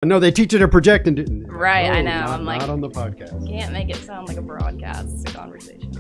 No, they teach it to project and do. Right, no, I know. Not, I'm like, not on the podcast. Can't make it sound like a broadcast. It's a conversation.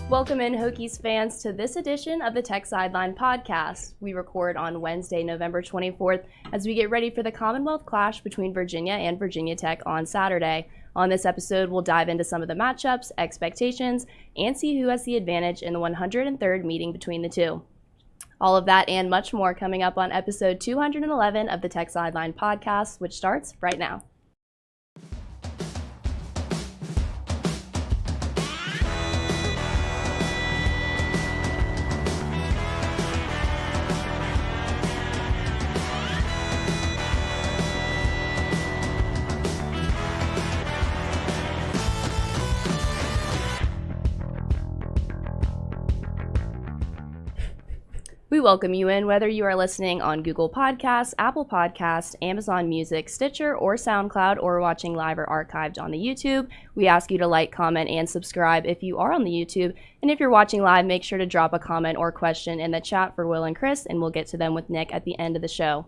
Welcome in, Hokies fans, to this edition of the Tech Sideline podcast. We record on Wednesday, November 24th, as we get ready for the Commonwealth clash between Virginia and Virginia Tech on Saturday. On this episode, we'll dive into some of the matchups, expectations, and see who has the advantage in the 103rd meeting between the two. All of that and much more coming up on episode 211 of the Tech Sideline podcast, which starts right now. We welcome you in, whether you are listening on Google Podcasts, Apple Podcasts, Amazon Music, Stitcher, or SoundCloud, or watching live or archived on the YouTube. We ask you to like, comment, and subscribe if you are on the YouTube. And if you're watching live, make sure to drop a comment or question in the chat for Will and Chris, and we'll get to them with Nick at the end of the show.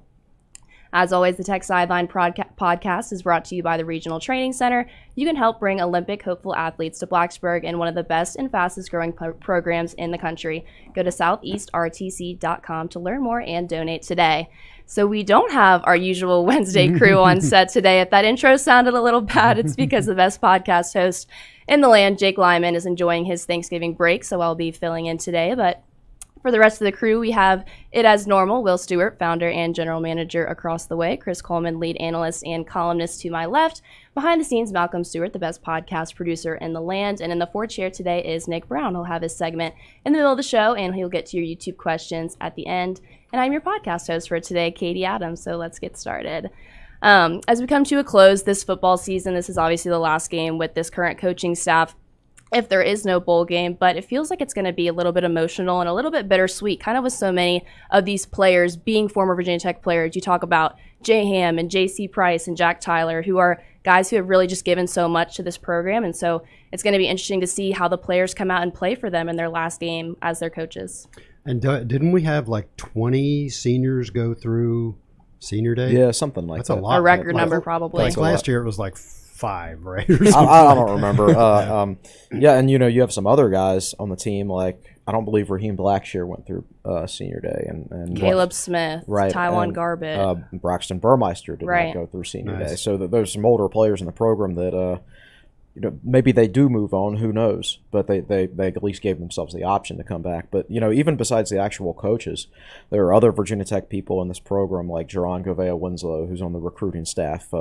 As always, the Tech Sideline podcast is brought to you by the Regional Training Center. You can help bring Olympic hopeful athletes to Blacksburg in one of the best and fastest growing programs in the country. Go to southeastrtc.com to learn more and donate today. So we don't have our usual Wednesday crew on set today. If that intro sounded a little bad, it's because the best podcast host in the land, Jake Lyman, is enjoying his Thanksgiving break, so I'll be filling in today. But for the rest of the crew, we have it as normal, Will Stewart, founder and general manager across the way, Chris Coleman, lead analyst and columnist to my left, behind the scenes, Malcolm Stewart, the best podcast producer in the land, and in the fourth chair today is Nick Brown. He'll have his segment in the middle of the show, and he'll get to your YouTube questions at the end. And I'm your podcast host for today, Katie Adams, so let's get started. As we come to a close this football season, this is obviously the last game with this current coaching staff, if there is no bowl game, but it feels like it's going to be a little bit emotional and a little bit bittersweet, kind of with so many of these players being former Virginia Tech players. You talk about Jay Ham and J.C. Price and Jack Tyler, who are guys who have really just given so much to this program, and so it's going to be interesting to see how the players come out and play for them in their last game as their coaches. And didn't we have like 20 seniors go through senior day? Yeah, something like That's that. A lot. A record number, probably. Like last year it was like 5, right? I don't remember. Yeah, and you have some other guys on the team, like I don't believe Raheem Blackshear went through senior day, and Caleb Smith, right, Tywan Garbett, Braxton Burmeister did not go through senior day. So there's some older players in the program that maybe they do move on. Who knows? But they at least gave themselves the option to come back. But even besides the actual coaches, there are other Virginia Tech people in this program like Jerron Govea Winslow, who's on the recruiting staff.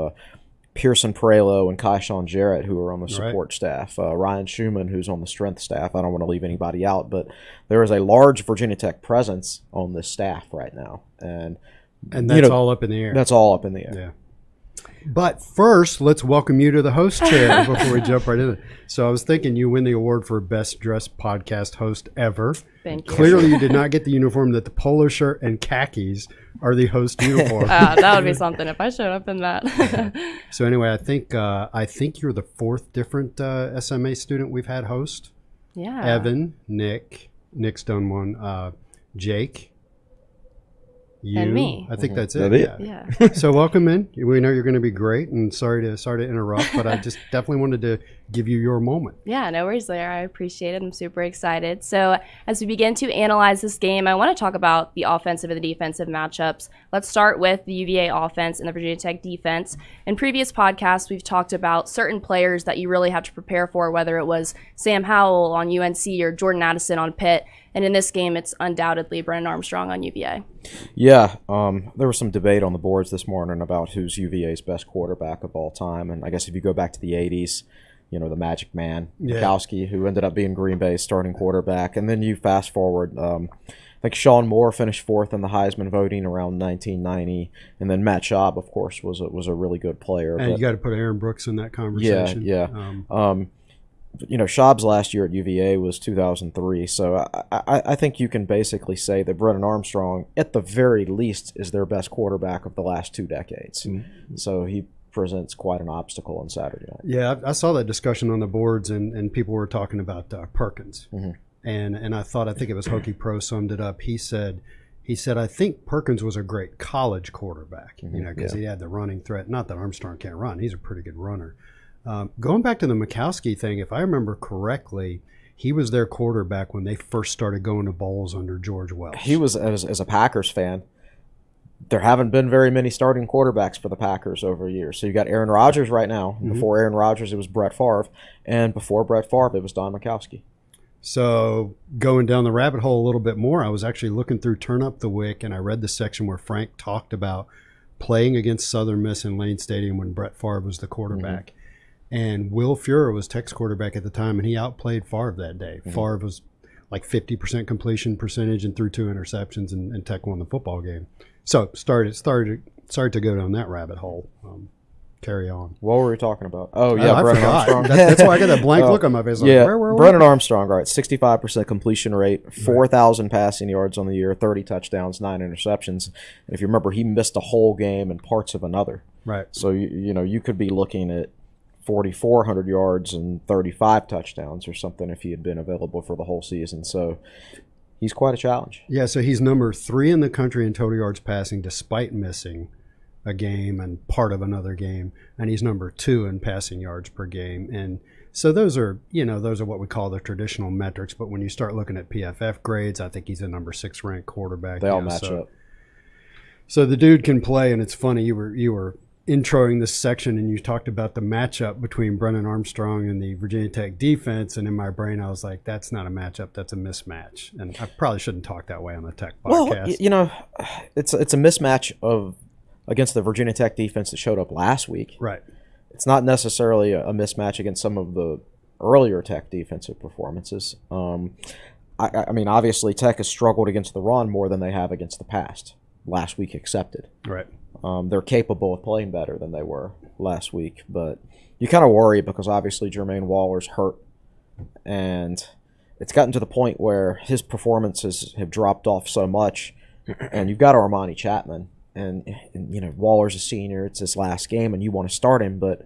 Pearson Prelo and Kaishawn Jarrett, who are on the support staff, Ryan Schumann, who's on the strength staff. I don't want to leave anybody out, but there is a large Virginia Tech presence on this staff right now. And that's all up in the air. That's all up in the air. Yeah. But first, let's welcome you to the host chair before we jump right in it. So I was thinking you win the award for best dressed podcast host ever. Thank you. Clearly you did not get the uniform that the polo shirt and khakis are the host uniform. That would be something if I showed up in that. So anyway, I think you're the fourth different SMA student we've had host. Yeah. Evan, Nick's done one, Jake. You, and me. I think that's it. Yeah. So welcome in. We know you're going to be great, and sorry to interrupt, but I just definitely wanted to give you your moment. Yeah, no worries there. I appreciate it. I'm super excited. So as we begin to analyze this game, I want to talk about the offensive and the defensive matchups. Let's start with the UVA offense and the Virginia Tech defense. In previous podcasts, we've talked about certain players that you really have to prepare for, whether it was Sam Howell on UNC or Jordan Addison on Pitt. And in this game, it's undoubtedly Brennan Armstrong on UVA. Yeah, there was some debate on the boards this morning about who's UVA's best quarterback of all time. And I guess if you go back to the 80s, the Magic Man, Mikowski, who ended up being Green Bay's starting quarterback. And then you fast forward, I think Sean Moore finished fourth in the Heisman voting around 1990. And then Matt Schaub, of course, was a really good player. And you got to put Aaron Brooks in that conversation. Yeah. Schaub's last year at UVA was 2003, so I think you can basically say that Brennan Armstrong, at the very least, is their best quarterback of the last 2 decades. Mm-hmm. So he presents quite an obstacle on Saturday night. Yeah, I saw that discussion on the boards, and people were talking about Perkins. Mm-hmm. And I think it was Hokie Pro summed it up. He said, I think Perkins was a great college quarterback, because he had the running threat. Not that Armstrong can't run. He's a pretty good runner. Going back to the Mikowski thing, if I remember correctly, he was their quarterback when they first started going to bowls under George Welsh. He was, as a Packers fan, there haven't been very many starting quarterbacks for the Packers over years. So you got Aaron Rodgers right now. Mm-hmm. Before Aaron Rodgers, it was Brett Favre. And before Brett Favre, it was Don Mikowski. So going down the rabbit hole a little bit more, I was actually looking through Turn Up the Wick, and I read the section where Frank talked about playing against Southern Miss in Lane Stadium when Brett Favre was the quarterback. Mm-hmm. And Will Fuhrer was Tech's quarterback at the time, and he outplayed Favre that day. Mm-hmm. Favre was like 50% completion percentage and threw 2 interceptions, and Tech won the football game. So started to go down that rabbit hole. Carry on. What were we talking about? Oh, yeah, Brennan Armstrong. That's why I got that blank look on my face. Like, yeah, where were we? Brennan Armstrong, right, 65% completion rate, 4,000 passing yards on the year, 30 touchdowns, 9 interceptions. And if you remember, he missed a whole game and parts of another. Right. So, you could be looking at 4,400 yards and 35 touchdowns or something if he had been available for the whole season. So he's quite a challenge. Yeah, so he's number 3 in the country in total yards passing despite missing a game and part of another game, and he's number 2 in passing yards per game. And so those are what we call the traditional metrics, but when you start looking at PFF grades, I think he's a number 6 ranked quarterback. They all match up. So the dude can play, and it's funny, you were introing this section and you talked about the matchup between Brennan Armstrong and the Virginia Tech defense, and in my brain I was like, that's not a matchup, that's a mismatch. And I probably shouldn't talk that way on the Tech podcast. Well, it's a mismatch against the Virginia Tech defense that showed up last week. Right. It's not necessarily a mismatch against some of the earlier Tech defensive performances. I mean, obviously Tech has struggled against the run more than they have against the pass, last week accepted. Right. They're capable of playing better than they were last week, but you kind of worry because obviously Jermaine Waller's hurt, and it's gotten to the point where his performances have dropped off so much, and you've got Armani Chapman, and Waller's a senior, it's his last game, and you want to start him, but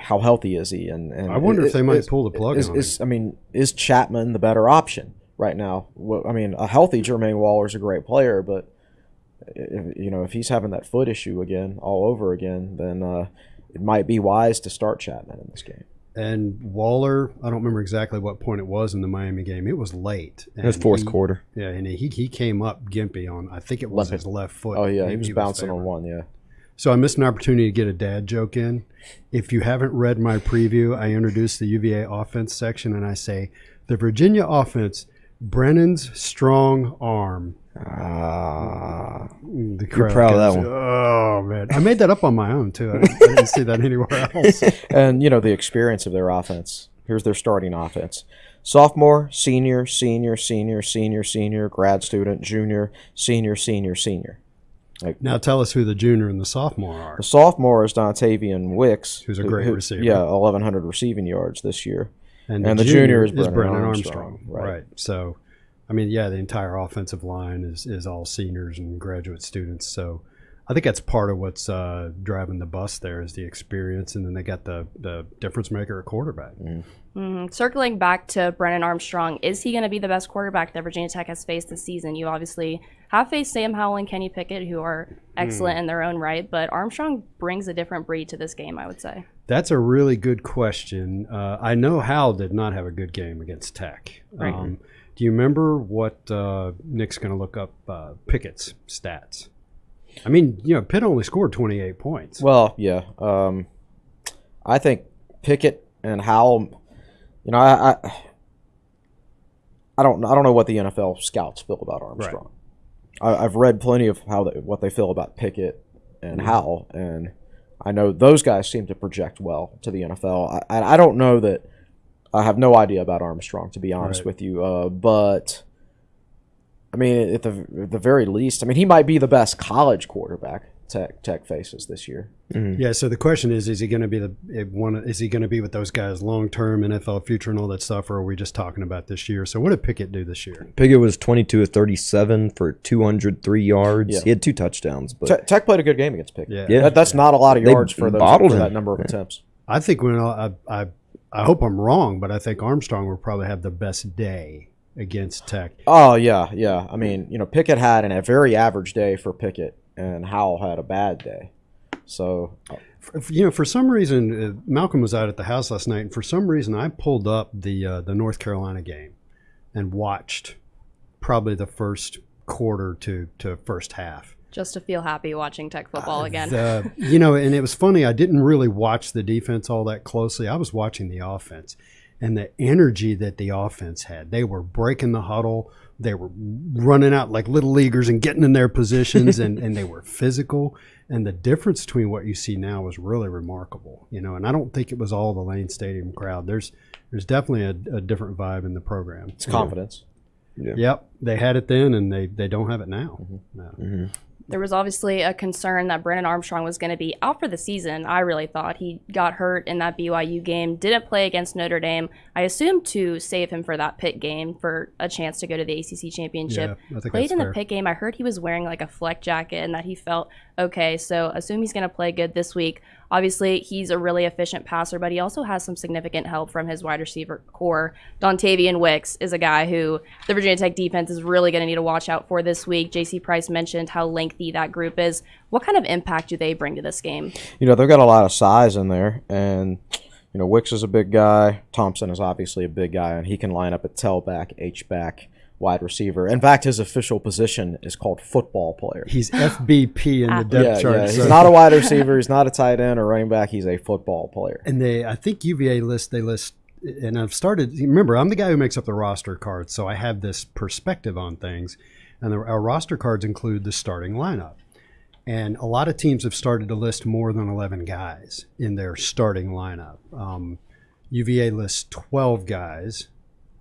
how healthy is he? And I wonder if they might pull the plug on him. I mean, is Chapman the better option right now? Well, I mean, a healthy Jermaine Waller is a great player, but if he's having that foot issue again, all over again, then it might be wise to start Chapman in this game. And Waller, I don't remember exactly what point it was in the Miami game. It was late. It was fourth quarter. Yeah, and he came up gimpy on, I think it was his left foot. Oh, yeah, he was bouncing on one, yeah. So I missed an opportunity to get a dad joke in. If you haven't read my preview, I introduced the UVA offense section, and I say, the Virginia offense, Brennan's strong arm. You're proud of that one. Oh, man. read. I made that up on my own, too. I didn't see that anywhere else. And, the experience of their offense. Here's their starting offense. Sophomore, senior, senior, senior, senior, senior, grad student, junior, senior, senior, senior. Now tell us who the junior and the sophomore are. The sophomore is Dontavian Wicks. Who's a great receiver. Yeah, 1,100 receiving yards this year. And the junior is Brennan Armstrong. Right. So, I mean, the entire offensive line is all seniors and graduate students. So I think that's part of what's driving the bus there is the experience. And then they got the difference maker at quarterback. Circling back to Brennan Armstrong, is he going to be the best quarterback that Virginia Tech has faced this season? You obviously have faced Sam Howell and Kenny Pickett, who are excellent in their own right, but Armstrong brings a different breed to this game, I would say. That's a really good question. I know Howell did not have a good game against Tech. Right. Do you remember what Nick's going to look up Pickett's stats? I mean, Pitt only scored 28 points. Well, yeah. I think Pickett and Howell. I don't know what the NFL scouts feel about Armstrong. Right. I've read plenty of what they feel about Pickett and Howell, and I know those guys seem to project well to the NFL. I don't know that. I have no idea about Armstrong, to be honest with you. But I mean, at the very least, I mean, he might be the best college quarterback Tech faces this year. Mm-hmm. Yeah. So the question is he going to be Is he going to be with those guys long term, NFL future, and all that stuff, or are we just talking about this year? So what did Pickett do this year? Pickett was 22 of 37 for 203 yards. Yeah. He had 2 touchdowns. But Tech played a good game against Pickett. Yeah. That's not a lot of yards for that number of attempts. I think I hope I'm wrong, but I think Armstrong will probably have the best day against Tech. Oh yeah. I mean, Pickett had a very average day for Pickett, and Howell had a bad day. So, for some reason, Malcolm was out at the house last night, and for some reason, I pulled up the North Carolina game and watched probably the first quarter to first half. Just to feel happy watching Tech football again. And it was funny. I didn't really watch the defense all that closely. I was watching the offense and the energy that the offense had. They were breaking the huddle. They were running out like little leaguers and getting in their positions, and they were physical. And the difference between what you see now was really remarkable. And I don't think it was all the Lane Stadium crowd. There's definitely a different vibe in the program. It's confidence. Yeah. Yep. They had it then, and they don't have it now. Mm-hmm. No. Mm-hmm. There was obviously a concern that Brennan Armstrong was going to be out for the season. I really thought he got hurt in that BYU game, didn't play against Notre Dame. I assumed to save him for that Pitt game for a chance to go to the ACC championship. Yeah, I think played that's in fair. the Pitt game. I heard he was wearing like a flak jacket and that he felt okay. So assume he's going to play good this week. Obviously, he's a really efficient passer, but he also has some significant help from his wide receiver core. Dontavian Wicks is a guy who the Virginia Tech defense is really going to need to watch out for this week. J.C. Price mentioned how lengthy that group is. What kind of impact do they bring to this game? They've got a lot of size in there, and Wicks is a big guy. Thompson is obviously a big guy, and he can line up at tailback, H-back, wide receiver. In fact, his official position is called football player. He's FBP in the depth chart. Yeah. He's not a wide receiver. He's not a tight end or running back. He's a football player. And I think UVA list, and I've started, remember, I'm the guy who makes up the roster cards, so I have this perspective on things. And our roster cards include the starting lineup. And a lot of teams have started to list more than 11 guys in their starting lineup. UVA lists 12 guys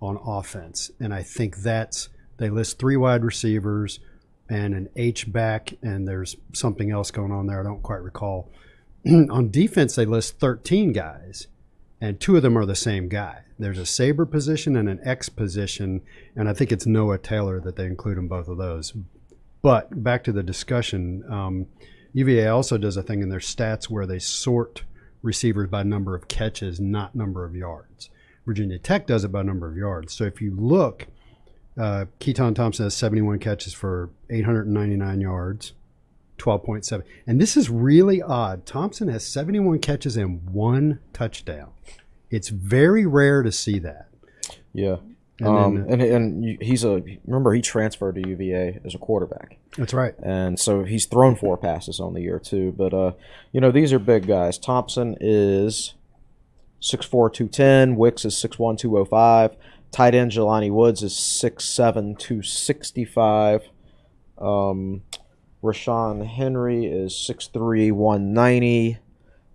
on offense, and I think they list 3 wide receivers and an H-back, and there's something else going on there I don't quite recall. On defense, they list 13 guys, and 2 of them are the same guy. There's a saber position and an X position, and I think it's Noah Taylor that they include in both of those. But back to the discussion, UVA also does a thing in their stats where they sort receivers by number of catches, not number of yards. Virginia Tech does it by number of yards. So if you look, Keaton Thompson has 71 catches for 899 yards, 12.7. And this is really odd. Thompson has 71 catches and 1 touchdown. It's very rare to see that. Yeah. And remember, he transferred to UVA as a quarterback. That's right. And so he's thrown 4 passes on the year too. But these are big guys. Thompson is 6'4", 210. Wicks is 6'1", 205. Tight end Jelani Woods is 6'7", 265. Rashawn Henry is 6'3", 190.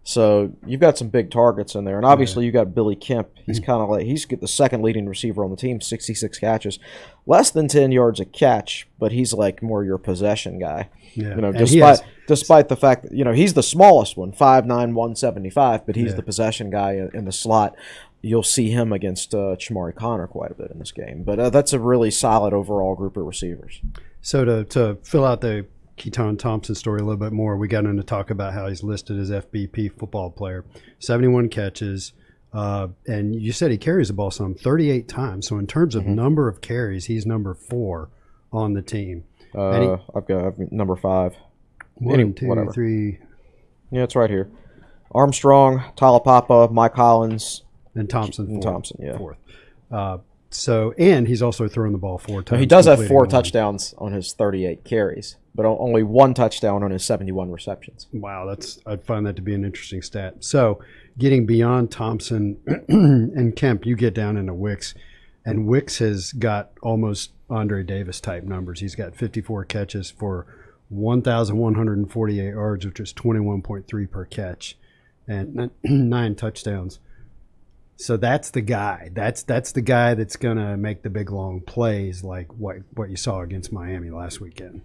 So you've got some big targets in there. And obviously you got Billy Kemp. He's kind of like, he's the second leading receiver on the team, 66 catches. Less than 10 yards a catch, but he's like more your possession guy. Yeah. You know, despite the fact that, you know, he's the smallest one, 5'9", 175, but he's the possession guy in the slot. You'll see him against Chamari Connor quite a bit in this game. But that's a really solid overall group of receivers. So to fill out the Keaton Thompson story a little bit more, we got him to talk about how he's listed as FBP football player, 71 catches, and you said he carries the ball some 38 times. So in terms of number of carries, he's number 4 on the team. I've got number 5. 1, 2, 3. Yeah, it's right here. Armstrong, Talapapa, Mike Hollins, and Thompson. Fourth. So, and he's also throwing the ball 4 times. Now, he does have 4 touchdowns on his 38 carries, but only 1 touchdown on his 71 receptions. Wow, I'd find that to be an interesting stat. So, getting beyond Thompson and Kemp, you get down into Wicks, and Wicks has got almost Andre Davis type numbers. He's got 54 catches for 1,148 yards, which is 21.3 per catch, and 9 touchdowns. So that's the guy. That's the guy that's going to make the big, long plays like what you saw against Miami last weekend.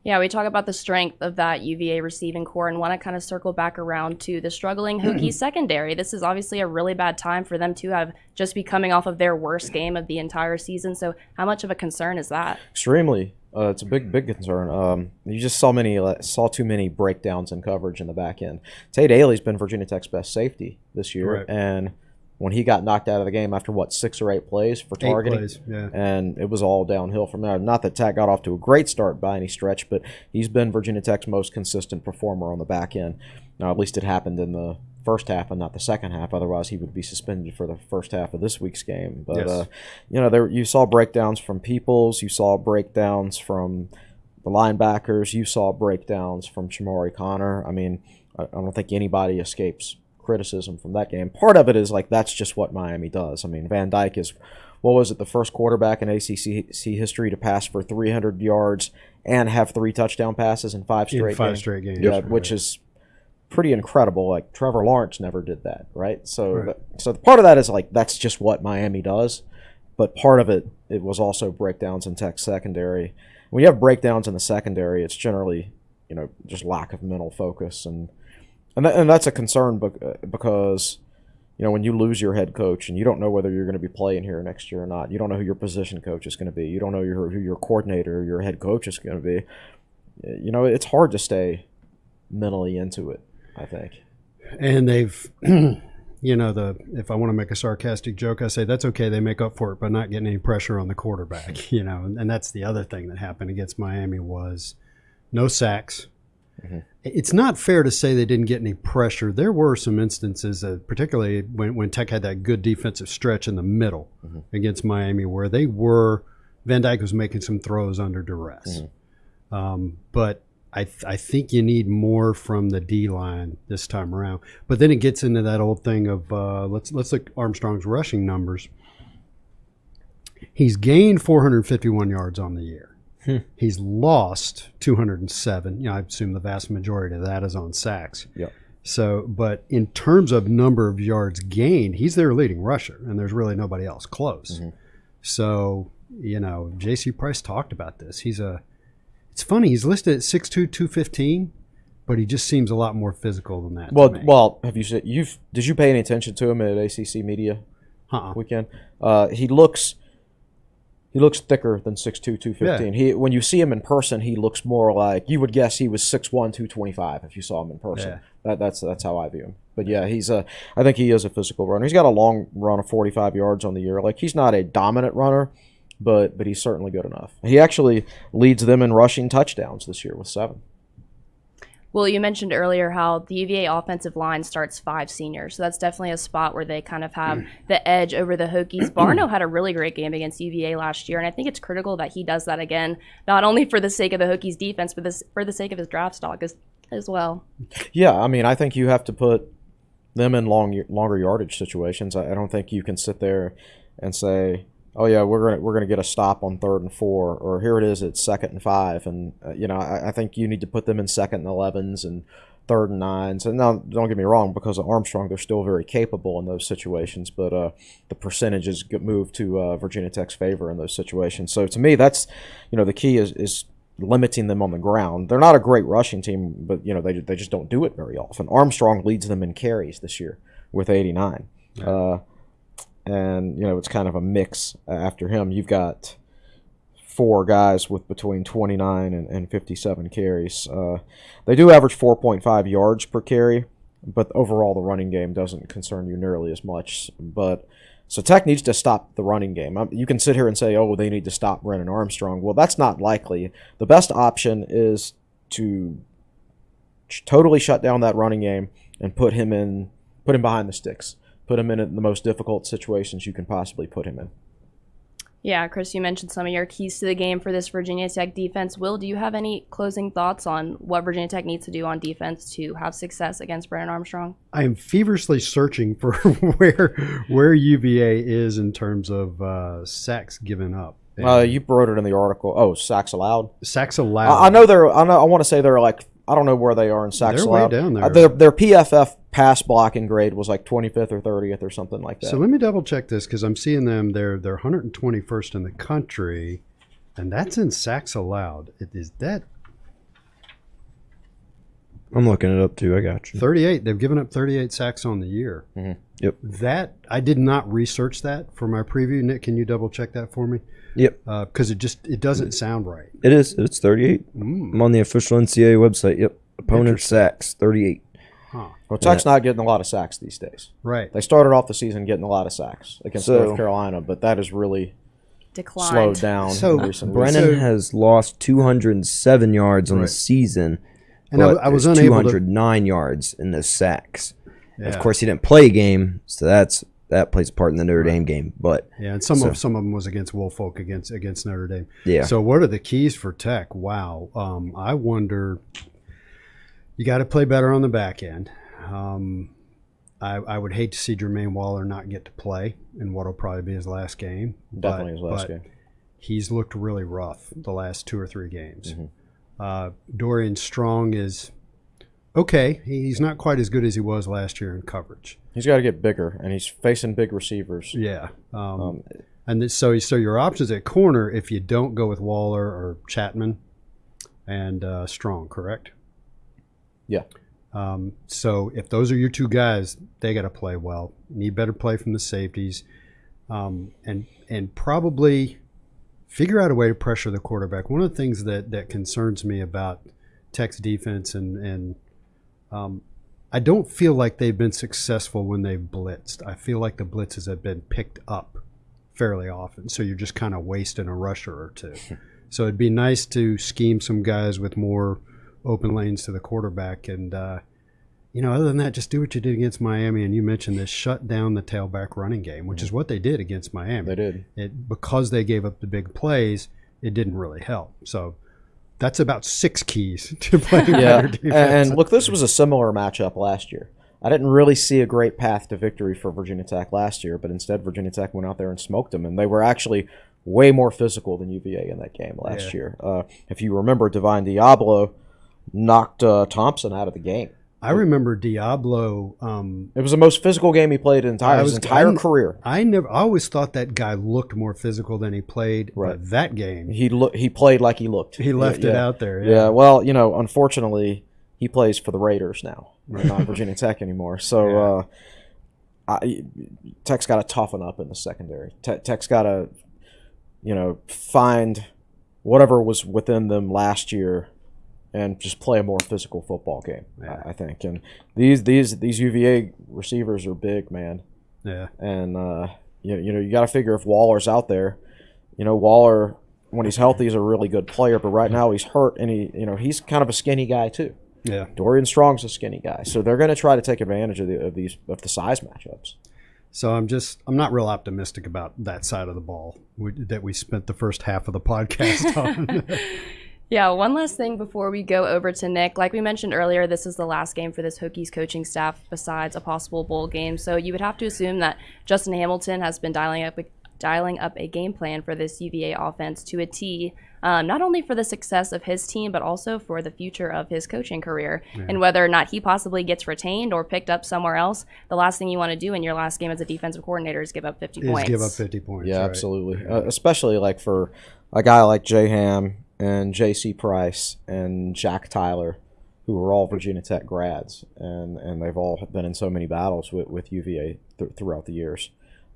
Yeah, we talk about the strength of that UVA receiving core and want to kind of circle back around to the struggling Hokies secondary. This is obviously a really bad time for them to have just be coming off of their worst game of the entire season. So how much of a concern is that? Extremely. It's a big concern. You just saw too many breakdowns in coverage in the back end. Tate Ailey's been Virginia Tech's best safety this year, right. And when he got knocked out of the game after 6 or 8 plays for targeting, 8 plays, yeah. And it was all downhill from there. Not that Tech got off to a great start by any stretch, but he's been Virginia Tech's most consistent performer on the back end. Now, at least it happened in the first half and not the second half. Otherwise, he would be suspended for the first half of this week's game. But yes. You saw breakdowns from Peoples, you saw breakdowns from the linebackers, you saw breakdowns from Chamari Connor. I mean, I don't think anybody escapes criticism from that game. Part of it is like that's just what Miami does. I mean, Van Dyke is, what was it, the first quarterback in ACC history to pass for 300 yards and have 3 touchdown passes in 5 straight games. Yeah, which is pretty incredible. Like Trevor Lawrence never did that, right? So part of that is like that's just what Miami does, but part of it was also breakdowns in Tech's secondary. When you have breakdowns in the secondary, it's generally just lack of mental focus and that's a concern because, when you lose your head coach and you don't know whether you're going to be playing here next year or not, you don't know who your position coach is going to be, you don't know who your coordinator or your head coach is going to be, it's hard to stay mentally into it, I think. And they've, if I want to make a sarcastic joke, I say that's okay. They make up for it by not getting any pressure on the quarterback, and that's the other thing that happened against Miami was no sacks. Mm-hmm. It's not fair to say they didn't get any pressure. There were some instances, particularly when Tech had that good defensive stretch in the middle against Miami, where Van Dyke was making some throws under duress. But I think you need more from the D-line this time around. But then it gets into that old thing of let's look at Armstrong's rushing numbers. He's gained 451 yards on the year. He's lost 207. I assume the vast majority of that is on sacks. Yep. So, but in terms of number of yards gained, he's their leading rusher, and there's really nobody else close. So, J.C. Price talked about this. It's funny, he's listed at 6'2", 215, but he just seems a lot more physical than that. Well, have you said did you pay any attention to him at ACC Media weekend? He looks thicker than 6'2", 215. Yeah. When you see him in person, he looks more like, you would guess he was 6'1", 225 if you saw him in person. Yeah. That's how I view him. But yeah, I think he is a physical runner. He's got a long run of 45 yards on the year. Like, he's not a dominant runner, but he's certainly good enough. He actually leads them in rushing touchdowns this year with 7. Well, you mentioned earlier how the UVA offensive line starts 5 seniors, so that's definitely a spot where they kind of have the edge over the Hokies. Barno had a really great game against UVA last year, and I think it's critical that he does that again, not only for the sake of the Hokies defense, but for the sake of his draft stock as well. Yeah, I mean, I think you have to put them in longer yardage situations. I don't think you can sit there and say, oh yeah, we're gonna get a stop on 3rd and 4, or here it is, it's 2nd and 5, and I think you need to put them in 2nd and 11s and 3rd and 9s. And now, don't get me wrong, because of Armstrong, they're still very capable in those situations, but the percentages get moved to Virginia Tech's favor in those situations. So to me, that's the key is limiting them on the ground. They're not a great rushing team, but they just don't do it very often. Armstrong leads them in carries this year with 89. Yeah. And it's kind of a mix after him. You've got 4 guys with between 29 and 57 carries. They do average 4.5 yards per carry, but overall the running game doesn't concern you nearly as much. So Tech needs to stop the running game. You can sit here and say, oh, they need to stop Brennan Armstrong. Well, that's not likely. The best option is to totally shut down that running game and put him behind the sticks. Put him in the most difficult situations you can possibly put him in. Yeah, Chris, you mentioned some of your keys to the game for this Virginia Tech defense. Will, do you have any closing thoughts on what Virginia Tech needs to do on defense to have success against Brennan Armstrong? I am feverishly searching for where UVA is in terms of sacks given up. You wrote it in the article. Oh, sacks allowed? Sacks allowed. I want to say they're like, I don't know where they are in sacks allowed. They're way down there. Their PFF pass blocking grade was like 25th or 30th or something like that. So let me double check this because I'm seeing them. They're 121st in the country, and that's in sacks allowed. Is that? I'm looking it up too. I got you. 38. They've given up 38 sacks on the year. Mm-hmm. Yep. That I did not research that for my preview. Nick, can you double check that for me? Yep. Because it doesn't sound right. It is. It's 38. I'm on the official NCAA website. Yep. Opponent sacks 38. Huh. Well, Tech's not getting a lot of sacks these days. Right. They started off the season getting a lot of sacks against North Carolina, but that has really slowed down in recent weeks. Brennan has lost 207 yards on the season, and I was unable 209 yards in the sacks. Yeah. Of course, he didn't play a game, so that plays a part in the Notre Dame game. But and some of them was against Woolfolk against Notre Dame. Yeah. So what are the keys for Tech? Wow. I wonder. You got to play better on the back end. I would hate to see Jermaine Waller not get to play in what will probably be his last game. Definitely his last game. He's looked really rough the last 2 or 3 games. Mm-hmm. Dorian Strong is okay. He's not quite as good as he was last year in coverage. He's got to get bigger, and he's facing big receivers. Yeah. So your options at corner, if you don't go with Waller or Chapman and Strong, correct? Yeah. So if those are your 2 guys, they got to play well. Need better play from the safeties, and probably figure out a way to pressure the quarterback. One of the things that concerns me about Tech's defense, and I don't feel like they've been successful when they've blitzed. I feel like the blitzes have been picked up fairly often, so you're just kind of wasting a rusher or 2. So it'd be nice to scheme some guys with more open lanes to the quarterback, and other than that, just do what you did against Miami. And you mentioned this: shut down the tailback running game, which is what they did against Miami. They did. Because they gave up the big plays, it didn't really help. So that's about 6 keys to playing better defense. And look, this was a similar matchup last year. I didn't really see a great path to victory for Virginia Tech last year, but instead Virginia Tech went out there and smoked them, and they were actually way more physical than UVA in that game last year. If you remember, Divine Diablo knocked Thompson out of the game. I remember Diablo. It was the most physical game he played in his entire career. I always thought that guy looked more physical than he played. Right. But that game, he played like he looked. He left it out there. Yeah. Well, unfortunately, he plays for the Raiders now, not Virginia Tech anymore. So Tech's got to toughen up in the secondary. Tech's got to, find whatever was within them last year and just play a more physical football game, I think. And these UVA receivers are big, man. Yeah. And you got to figure if Waller's out there, Waller, when he's healthy, is a really good player, but right now he's hurt, and he's kind of a skinny guy too. Yeah. Dorian Strong's a skinny guy, so they're going to try to take advantage of the size matchups. So I'm not real optimistic about that side of the ball that we spent the first half of the podcast on. Yeah, one last thing before we go over to Nick. Like we mentioned earlier, this is the last game for this Hokies coaching staff besides a possible bowl game. So you would have to assume that Justin Hamilton has been dialing dialing up a game plan for this UVA offense to a T, not only for the success of his team, but also for the future of his coaching career. Yeah. And whether or not he possibly gets retained or picked up somewhere else, the last thing you want to do in your last game as a defensive coordinator is give up 50 points. Give up 50 points. Yeah, right. absolutely. Especially like for a guy like Jay Ham and J.C. Price and Jack Tyler, who are all Virginia Tech grads, and they've all been in so many battles with UVA throughout the years.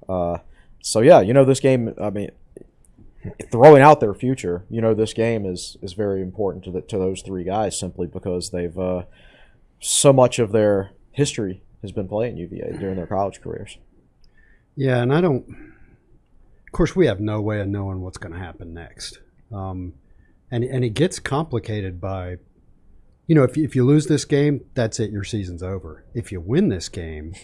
So, yeah, this game, I mean, throwing out their future, this game is very important to those three guys simply because they've so much of their history has been playing UVA during their college careers. Yeah, and of course, we have no way of knowing what's going to happen next. And it gets complicated by, if you lose this game, that's it, your season's over. If you win this game,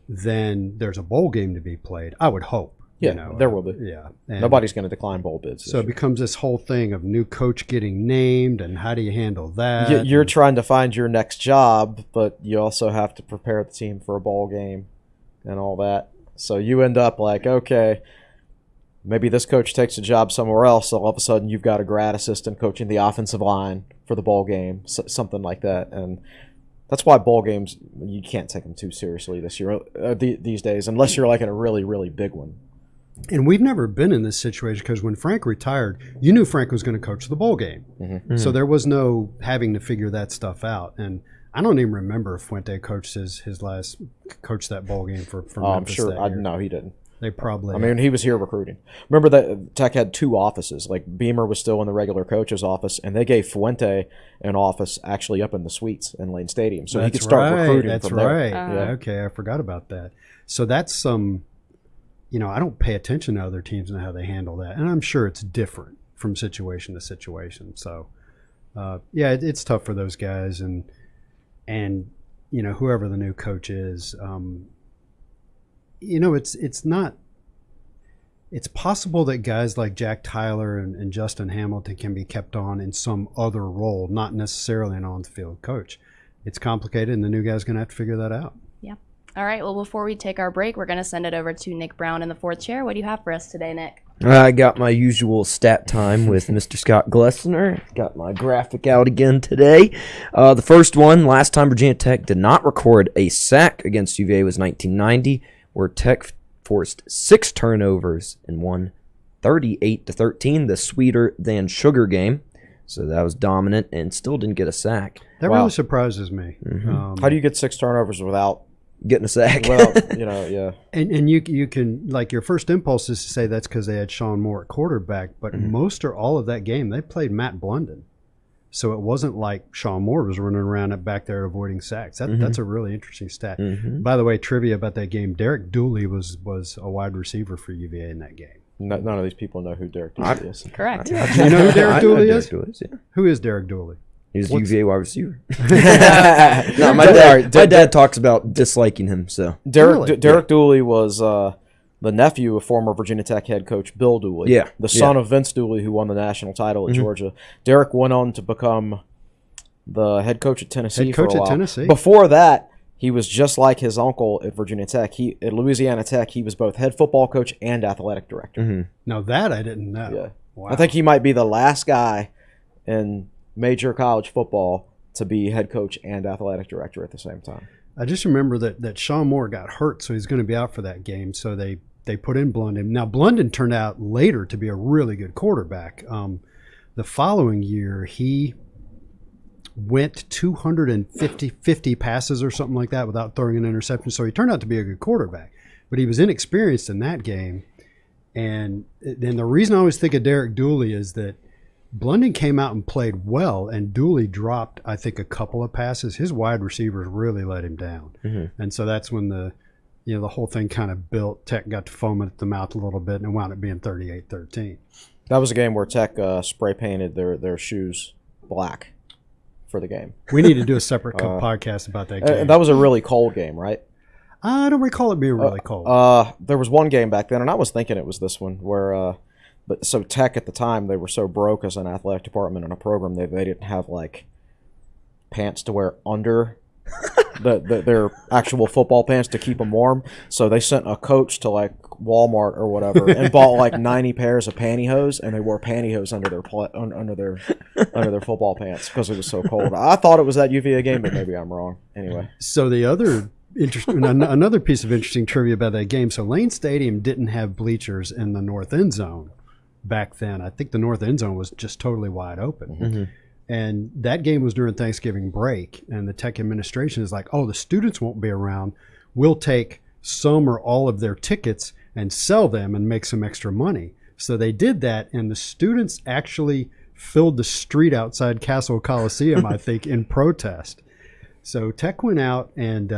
then there's a bowl game to be played, I would hope. Yeah, there will be. Yeah. And nobody's going to decline bowl bids. So it becomes this whole thing of new coach getting named, and how do you handle that? You're trying to find your next job, but you also have to prepare the team for a bowl game and all that. So you end up like, okay, maybe this coach takes a job somewhere else, so all of a sudden you've got a grad assistant coaching the offensive line for the bowl game, something like that. And that's why bowl games, you can't take them too seriously this year, these days, unless you're like in a really, really big one. And we've never been in this situation because when Frank retired, you knew Frank was going to coach the bowl game. Mm-hmm. So there was no having to figure that stuff out. And I don't even remember if Fuente coached coached that bowl game for Memphis. I'm sure. That year. No, he didn't. They probably. I mean, he was here recruiting. Remember that Tech had two offices. Like Beamer was still in the regular coach's office, and they gave Fuente an office actually up in the suites in Lane Stadium, so he could start recruiting from there. That's right. Yeah. Okay, I forgot about that. So that's some. I don't pay attention to other teams and how they handle that, and I'm sure it's different from situation to situation. So, it's tough for those guys, and whoever the new coach is. It's not. It's possible that guys like Jack Tyler and Justin Hamilton can be kept on in some other role, not necessarily an on-field coach. It's complicated, and the new guy's going to have to figure that out. Yeah. All right. Well, before we take our break, we're going to send it over to Nick Brown in the fourth chair. What do you have for us today, Nick? I got my usual stat time with Mr. Scott Glessner. Got my graphic out again today. The first one, last time Virginia Tech did not record a sack against UVA was 1990. Where Tech forced 6 turnovers and won 38-13, the sweeter than sugar game. So that was dominant and still didn't get a sack. That really surprises me. Mm-hmm. How do you get 6 turnovers without getting a sack? Well, yeah. And you can, like, your first impulse is to say that's because they had Sean Moore at quarterback, but most or all of that game they played Matt Blunden. So it wasn't like Sean Moore was running around back there avoiding sacks. That's a really interesting stat. Mm-hmm. By the way, trivia about that game, Derek Dooley was a wide receiver for UVA in that game. None of these people know who Derek Dooley is. Correct. Do you know who Derek Dooley is? Who is Derek Dooley? He's a UVA wide receiver. No, my dad talks about disliking him. So Derek Dooley was the nephew of former Virginia Tech head coach Bill Dooley, the son of Vince Dooley, who won the national title at Georgia. Derek went on to become the head coach at Tennessee for a while. Tennessee. Before that, he was just like his uncle at Virginia Tech. At Louisiana Tech, he was both head football coach and athletic director. Mm-hmm. Now that I didn't know. Yeah. Wow. I think he might be the last guy in major college football to be head coach and athletic director at the same time. I just remember that Sean Moore got hurt, so he's going to be out for that game. So they put in Blunden. Now, Blunden turned out later to be a really good quarterback. The following year, he went 250 passes or something like that without throwing an interception. So he turned out to be a good quarterback. But he was inexperienced in that game. And then the reason I always think of Derek Dooley is that Blunden came out and played well, and Dooley dropped, I think, a couple of passes. His wide receivers really let him down. Mm-hmm. And so that's when the whole thing kind of built. Tech got to foam at the mouth a little bit, and it wound up being 38-13. That was a game where Tech spray painted their shoes black for the game. We need to do a separate podcast about that game. And that was a really cold game, right? I don't recall it being really cold. There was one game back then, and I was thinking it was this one, where so Tech at the time, they were so broke as an athletic department and a program, they didn't have like pants to wear under their actual football pants to keep them warm. So they sent a coach to like Walmart or whatever and bought like 90 pairs of pantyhose, and they wore pantyhose under their football pants because it was so cold. I thought it was that UVA game, but maybe I'm wrong. Anyway, so the other another piece of interesting trivia about that game. So Lane Stadium didn't have bleachers in the north end zone back then. I think the north end zone was just totally wide open. Mm-hmm. And that game was during Thanksgiving break, and the Tech administration is like, oh, the students won't be around. We'll take some or all of their tickets and sell them and make some extra money. So they did that, and the students actually filled the street outside Castle Coliseum, I think, in protest. So Tech went out and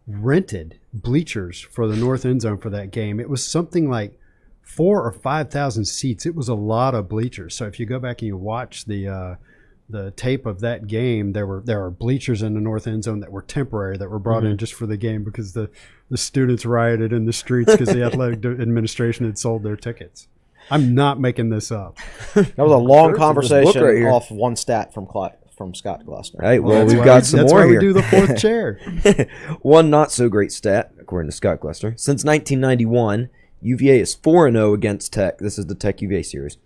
rented bleachers for the north end zone for that game. It was something like 4,000 or 5,000 seats. It was a lot of bleachers. So if you go back and you watch the tape of that game, there are bleachers in the north end zone that were temporary, that were brought in just for the game because the students rioted in the streets because the athletic administration had sold their tickets. I'm not making this up. That was a long conversation right off one stat from Scott Glessner. All right, well, we've got some more here. That's why we do the fourth chair. One not so great stat, according to Scott Glessner. Since 1991, UVA is 4-0 against Tech. This is the Tech UVA series.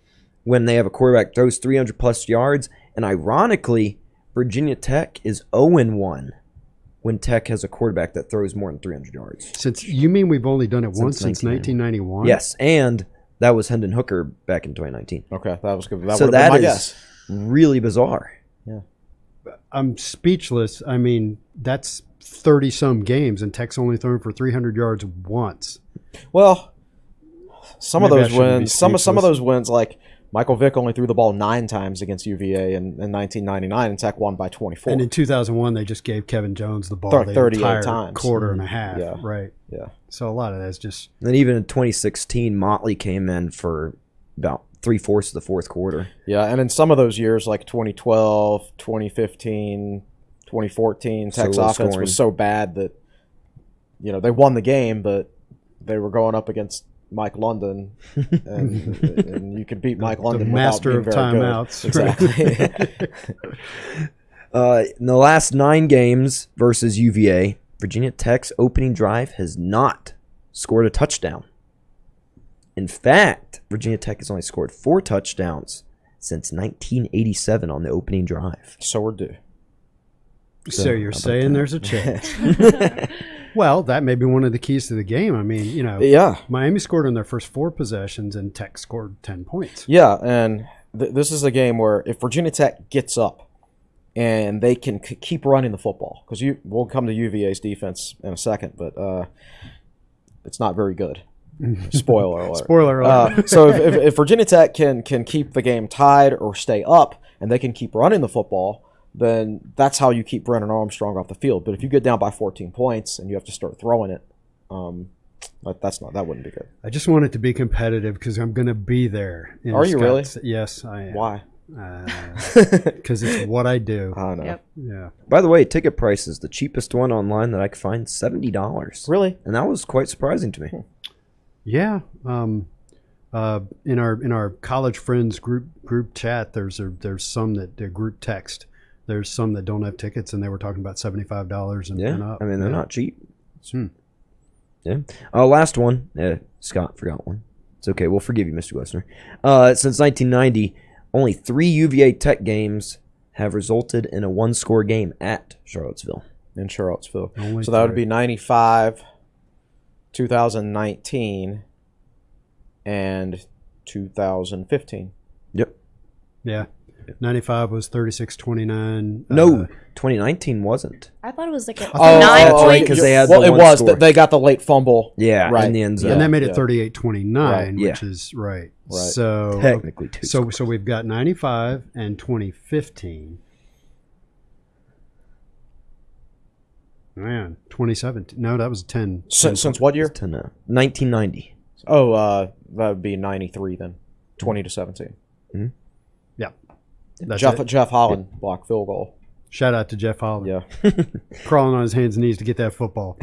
When they have a quarterback throws 300-plus yards. And ironically, Virginia Tech is 0-1 when Tech has a quarterback that throws more than 300 yards. You mean we've only done it once since 1991? Yes, and that was Hendon Hooker back in 2019. Okay, that was good. That so would have been my that is really bizarre. Yeah. I'm speechless. I mean, that's 30-some games, and Tech's only thrown for 300 yards once. Well, some Maybe of those wins, like Michael Vick only threw the ball 9 times against UVA in 1999, and Tech won by 24. And in 2001, they just gave Kevin Jones the ball 38 the entire times. quarter and a half. Yeah. Right. Yeah. So a lot of that's just. And even in 2016, Motley came in for about 3/4 of the fourth quarter. Yeah, and in some of those years, like 2012, 2015, 2014, Tech's offense was so bad that they won the game, but they were going up against Mike London, and you could beat Mike London the master of timeouts. Exactly. In the last 9 games versus UVA, Virginia Tech's opening drive has not scored a touchdown. In fact, Virginia Tech has only scored 4 touchdowns since 1987 on the opening drive. So we're due. So you're saying there's a chance. Well, that may be one of the keys to the game. I mean, yeah. Miami scored on their first 4 possessions, and Tech scored 10 points. Yeah, and this is a game where if Virginia Tech gets up and they can keep running the football, because we'll come to UVA's defense in a second, but it's not very good. Spoiler alert. Spoiler alert. So if Virginia Tech can keep the game tied or stay up, and they can keep running the football, then that's how you keep Brennan Armstrong off the field. But if you get down by 14 points and you have to start throwing it, that wouldn't be good. I just want it to be competitive because I'm going to be there. Are you really? Yes, I am. Why? Because it's what I do. I know. Yep. Yeah. Our the way, ticket prices, the cheapest one online that I could find, $70. Really? And that was quite surprising to me. Yeah. In our college friends group chat, there's some that group text. There's some that don't have tickets, and they were talking about $75 and up. I mean, they're not cheap. Yeah. Last one. Scott forgot one. It's okay. We'll forgive you, Mr. Glessner. Since 1990, only 3 UVA Tech games have resulted in a 1-score game at Charlottesville. In Charlottesville. Only so that would 3. be 95, 2019, and 2015. Yep. Yeah. 95 was 36-29. No, 2019 wasn't. I thought it was like a 9 that's right, point. 'cause they had it one was. score. They got the late fumble. Yeah, right. in the end zone. And that made it Yeah. 38-29, Right. which is right. Right. So Technically 2 scores. So we've got 95 and 2015. Man, 2017. No, that was 10. Since what year? 1990. Oh, that would be 93 then. 20-17. Yeah. That's Jeff it. Jeff Holland blocked field goal. Shout out to Jeff Holland. Yeah. Crawling on his hands and knees to get that football.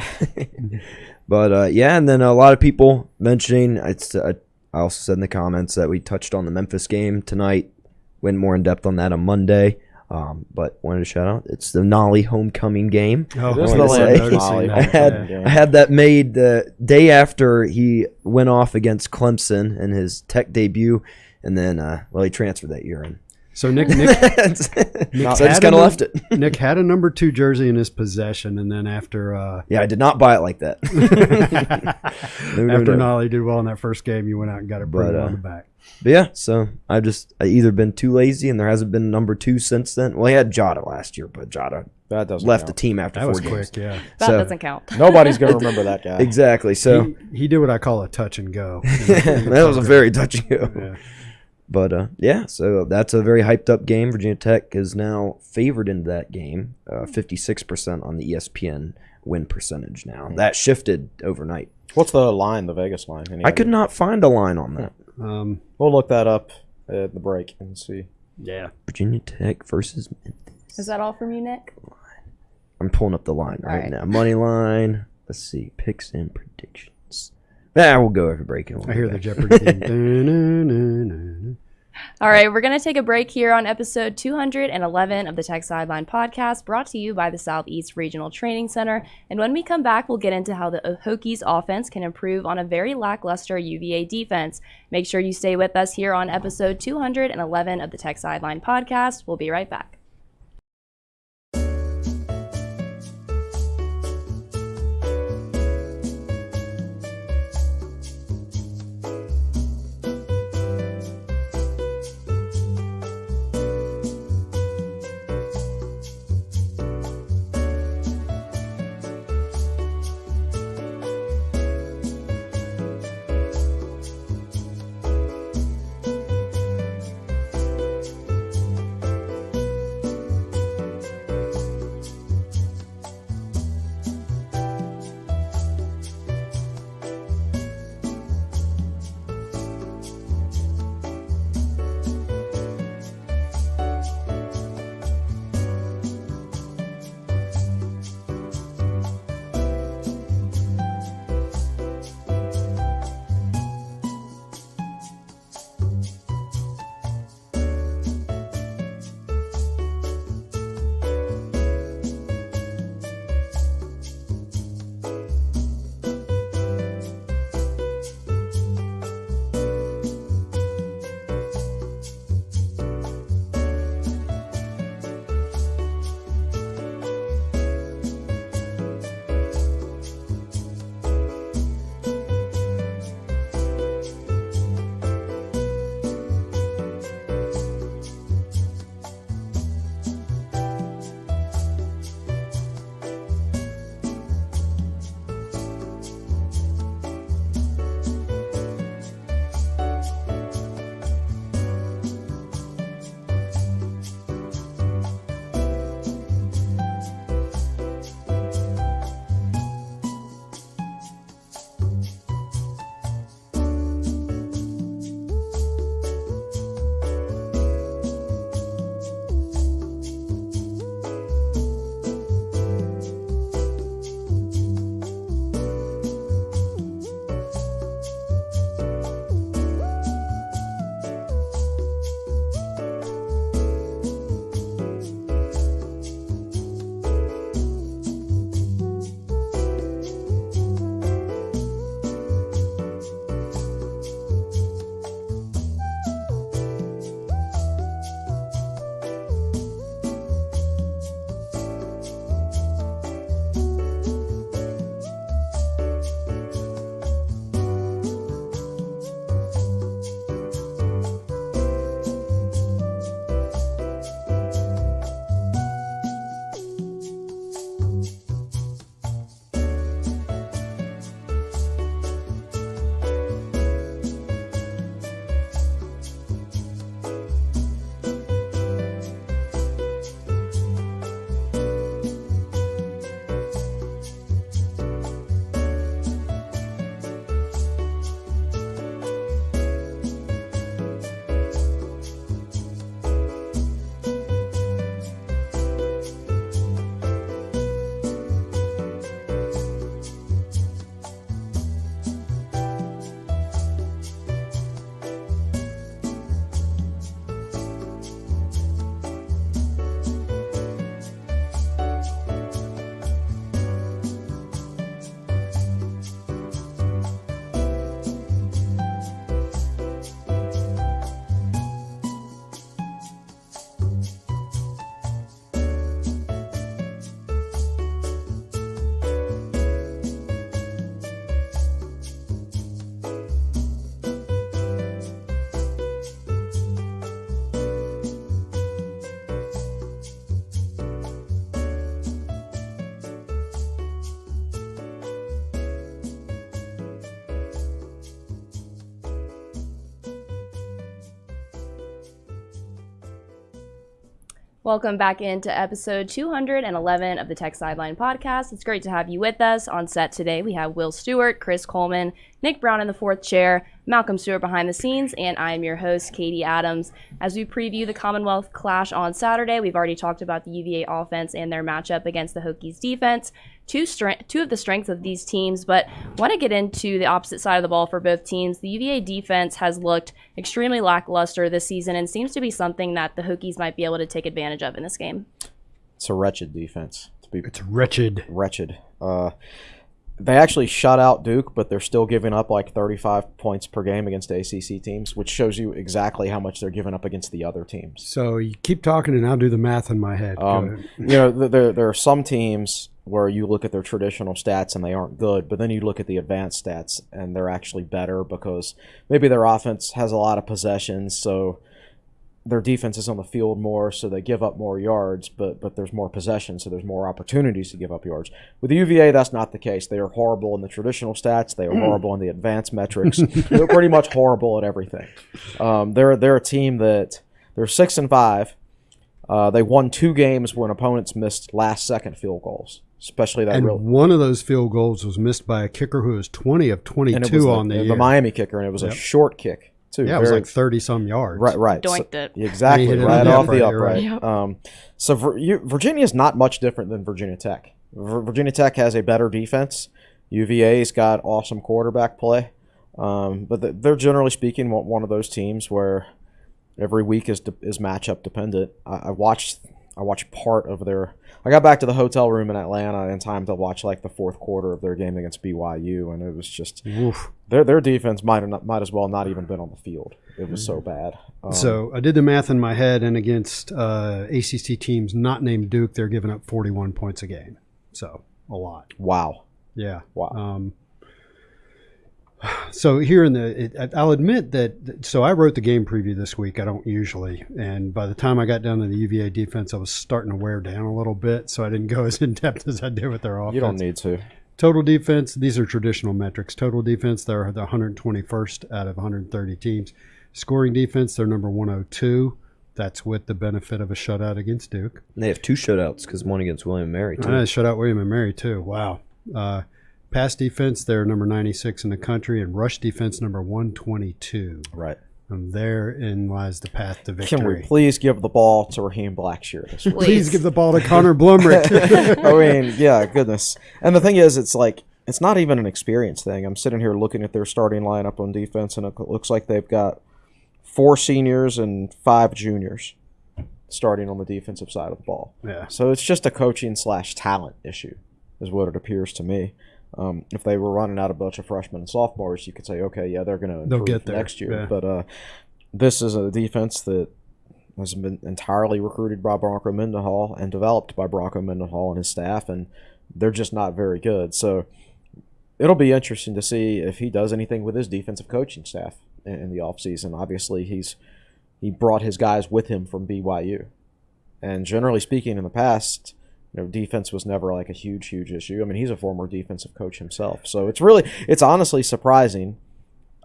But, and then a lot of people mentioning, I also said in the comments that we touched on the Memphis game tonight. Went more in depth on that on Monday. But wanted to shout out, it's the Nolly homecoming game. Oh, This is I the wanted to land say, of Nolly. I had that made the day after he went off against Clemson in his Tech debut, and then he transferred that year. And So Nick so I just kind of left it. Nick had a number 2 jersey in his possession, and then after I did not buy it like that. after Nolly did well in that first game, you went out and got a brand on the back. But yeah, so I either been too lazy, and there hasn't been number 2 since then. Well, he had Jada last year, but Jada left the team after 4 games. Quick, yeah. That doesn't count. Nobody's going to remember that guy. Exactly. So he did what I call a touch and go. that was a very touch and go. Yeah. But so that's a very hyped up game. Virginia Tech is now favored in that game, 56% on the ESPN win percentage now. That shifted overnight. What's the line, the Vegas line? I could not find a line on that. We'll look that up at the break and see. Yeah. Virginia Tech versus Memphis. Is that all from you, Nick? I'm pulling up the line right right. now. Money line. Let's see. Picks and predictions. We'll go every break. I hear the Jeopardy theme. All right, we're going to take a break here on episode 211 of the Tech Sideline podcast, brought to you by the Southeast Regional Training Center. And when we come back, we'll get into how the Hokies offense can improve on a very lackluster UVA defense. Make sure you stay with us here on episode 211 of the Tech Sideline podcast. We'll be right back. Welcome back into episode 211 of the Tech Sideline podcast. It's great to have you with us. On set today, we have Will Stewart, Chris Coleman, Nick Brown in the fourth chair, Malcolm Stewart behind the scenes, and I am your host, Katie Adams. As we preview the Commonwealth Clash on Saturday, we've already talked about the UVA offense and their matchup against the Hokies defense. Two of the strengths of these teams, but want to get into the opposite side of the ball for both teams. The UVA defense has looked extremely lackluster this season and seems to be something that the Hokies might be able to take advantage of in this game. It's a wretched defense. It's wretched. Wretched. They actually shut out Duke, but they're still giving up like 35 points per game against ACC teams, which shows you exactly how much they're giving up against the other teams. So you keep talking and I'll do the math in my head. There are some teams where you look at their traditional stats and they aren't good, but then you look at the advanced stats and they're actually better because maybe their offense has a lot of possessions, so their defense is on the field more, so they give up more yards, but there's more possession, so there's more opportunities to give up yards. With the UVA, that's not the case. They are horrible in the traditional stats. They are horrible in the advanced metrics. They're pretty much horrible at everything. They're a team that they're 6-5. They won 2 games when opponents missed last-second field goals. Especially that, and one of those field goals was missed by a kicker who was 20 of 22 on the year. The Miami kicker, and it was a short kick too. Yeah, it was like 30-some yards. Right. Doinked it. Exactly, right off the upright. Yep. So Virginia is not much different than Virginia Tech. Virginia Tech has a better defense. UVA's got awesome quarterback play, but they're generally speaking one of those teams where every week is matchup dependent. I watched part of their. I got back to the hotel room in Atlanta in time to watch like the fourth quarter of their game against BYU, and it was just their defense might as well not even been on the field. It was so bad. So I did the math in my head, and against ACC teams not named Duke, they're giving up 41 points a game. So a lot. Wow. Yeah. Wow. So here I'll admit that. So I wrote the game preview this week. I don't usually, and by the time I got down to the UVA defense, I was starting to wear down a little bit. So I didn't go as in depth as I did with their offense. You don't need to. Total defense. These are traditional metrics. Total defense. They're the 121st out of 130 teams. Scoring defense. They're number 102. That's with the benefit of a shutout against Duke. And they have 2 shutouts because one against William & Mary too. Shutout William & Mary too. Wow. Pass defense, they're number 96 in the country, and rush defense, number 122. Right. And therein lies the path to victory. Can we please give the ball to Raheem Blackshear this week? Please give the ball to Connor Blumrick. I mean, yeah, goodness. And the thing is, it's like it's not even an experience thing. I'm sitting here looking at their starting lineup on defense, and it looks like they've got 4 seniors and 5 juniors starting on the defensive side of the ball. Yeah. So it's just a coaching/talent issue, is what it appears to me. If they were running out a bunch of freshmen and sophomores, you could say, okay, yeah, they're going to improve get there next year. Yeah. But this is a defense that has been entirely recruited by Bronco Mendenhall and developed by Bronco Mendenhall and his staff, and they're just not very good. So it'll be interesting to see if he does anything with his defensive coaching staff in the offseason. Obviously, he brought his guys with him from BYU. And generally speaking, in the past, defense was never like a huge issue. I mean, he's a former defensive coach himself, so it's honestly surprising.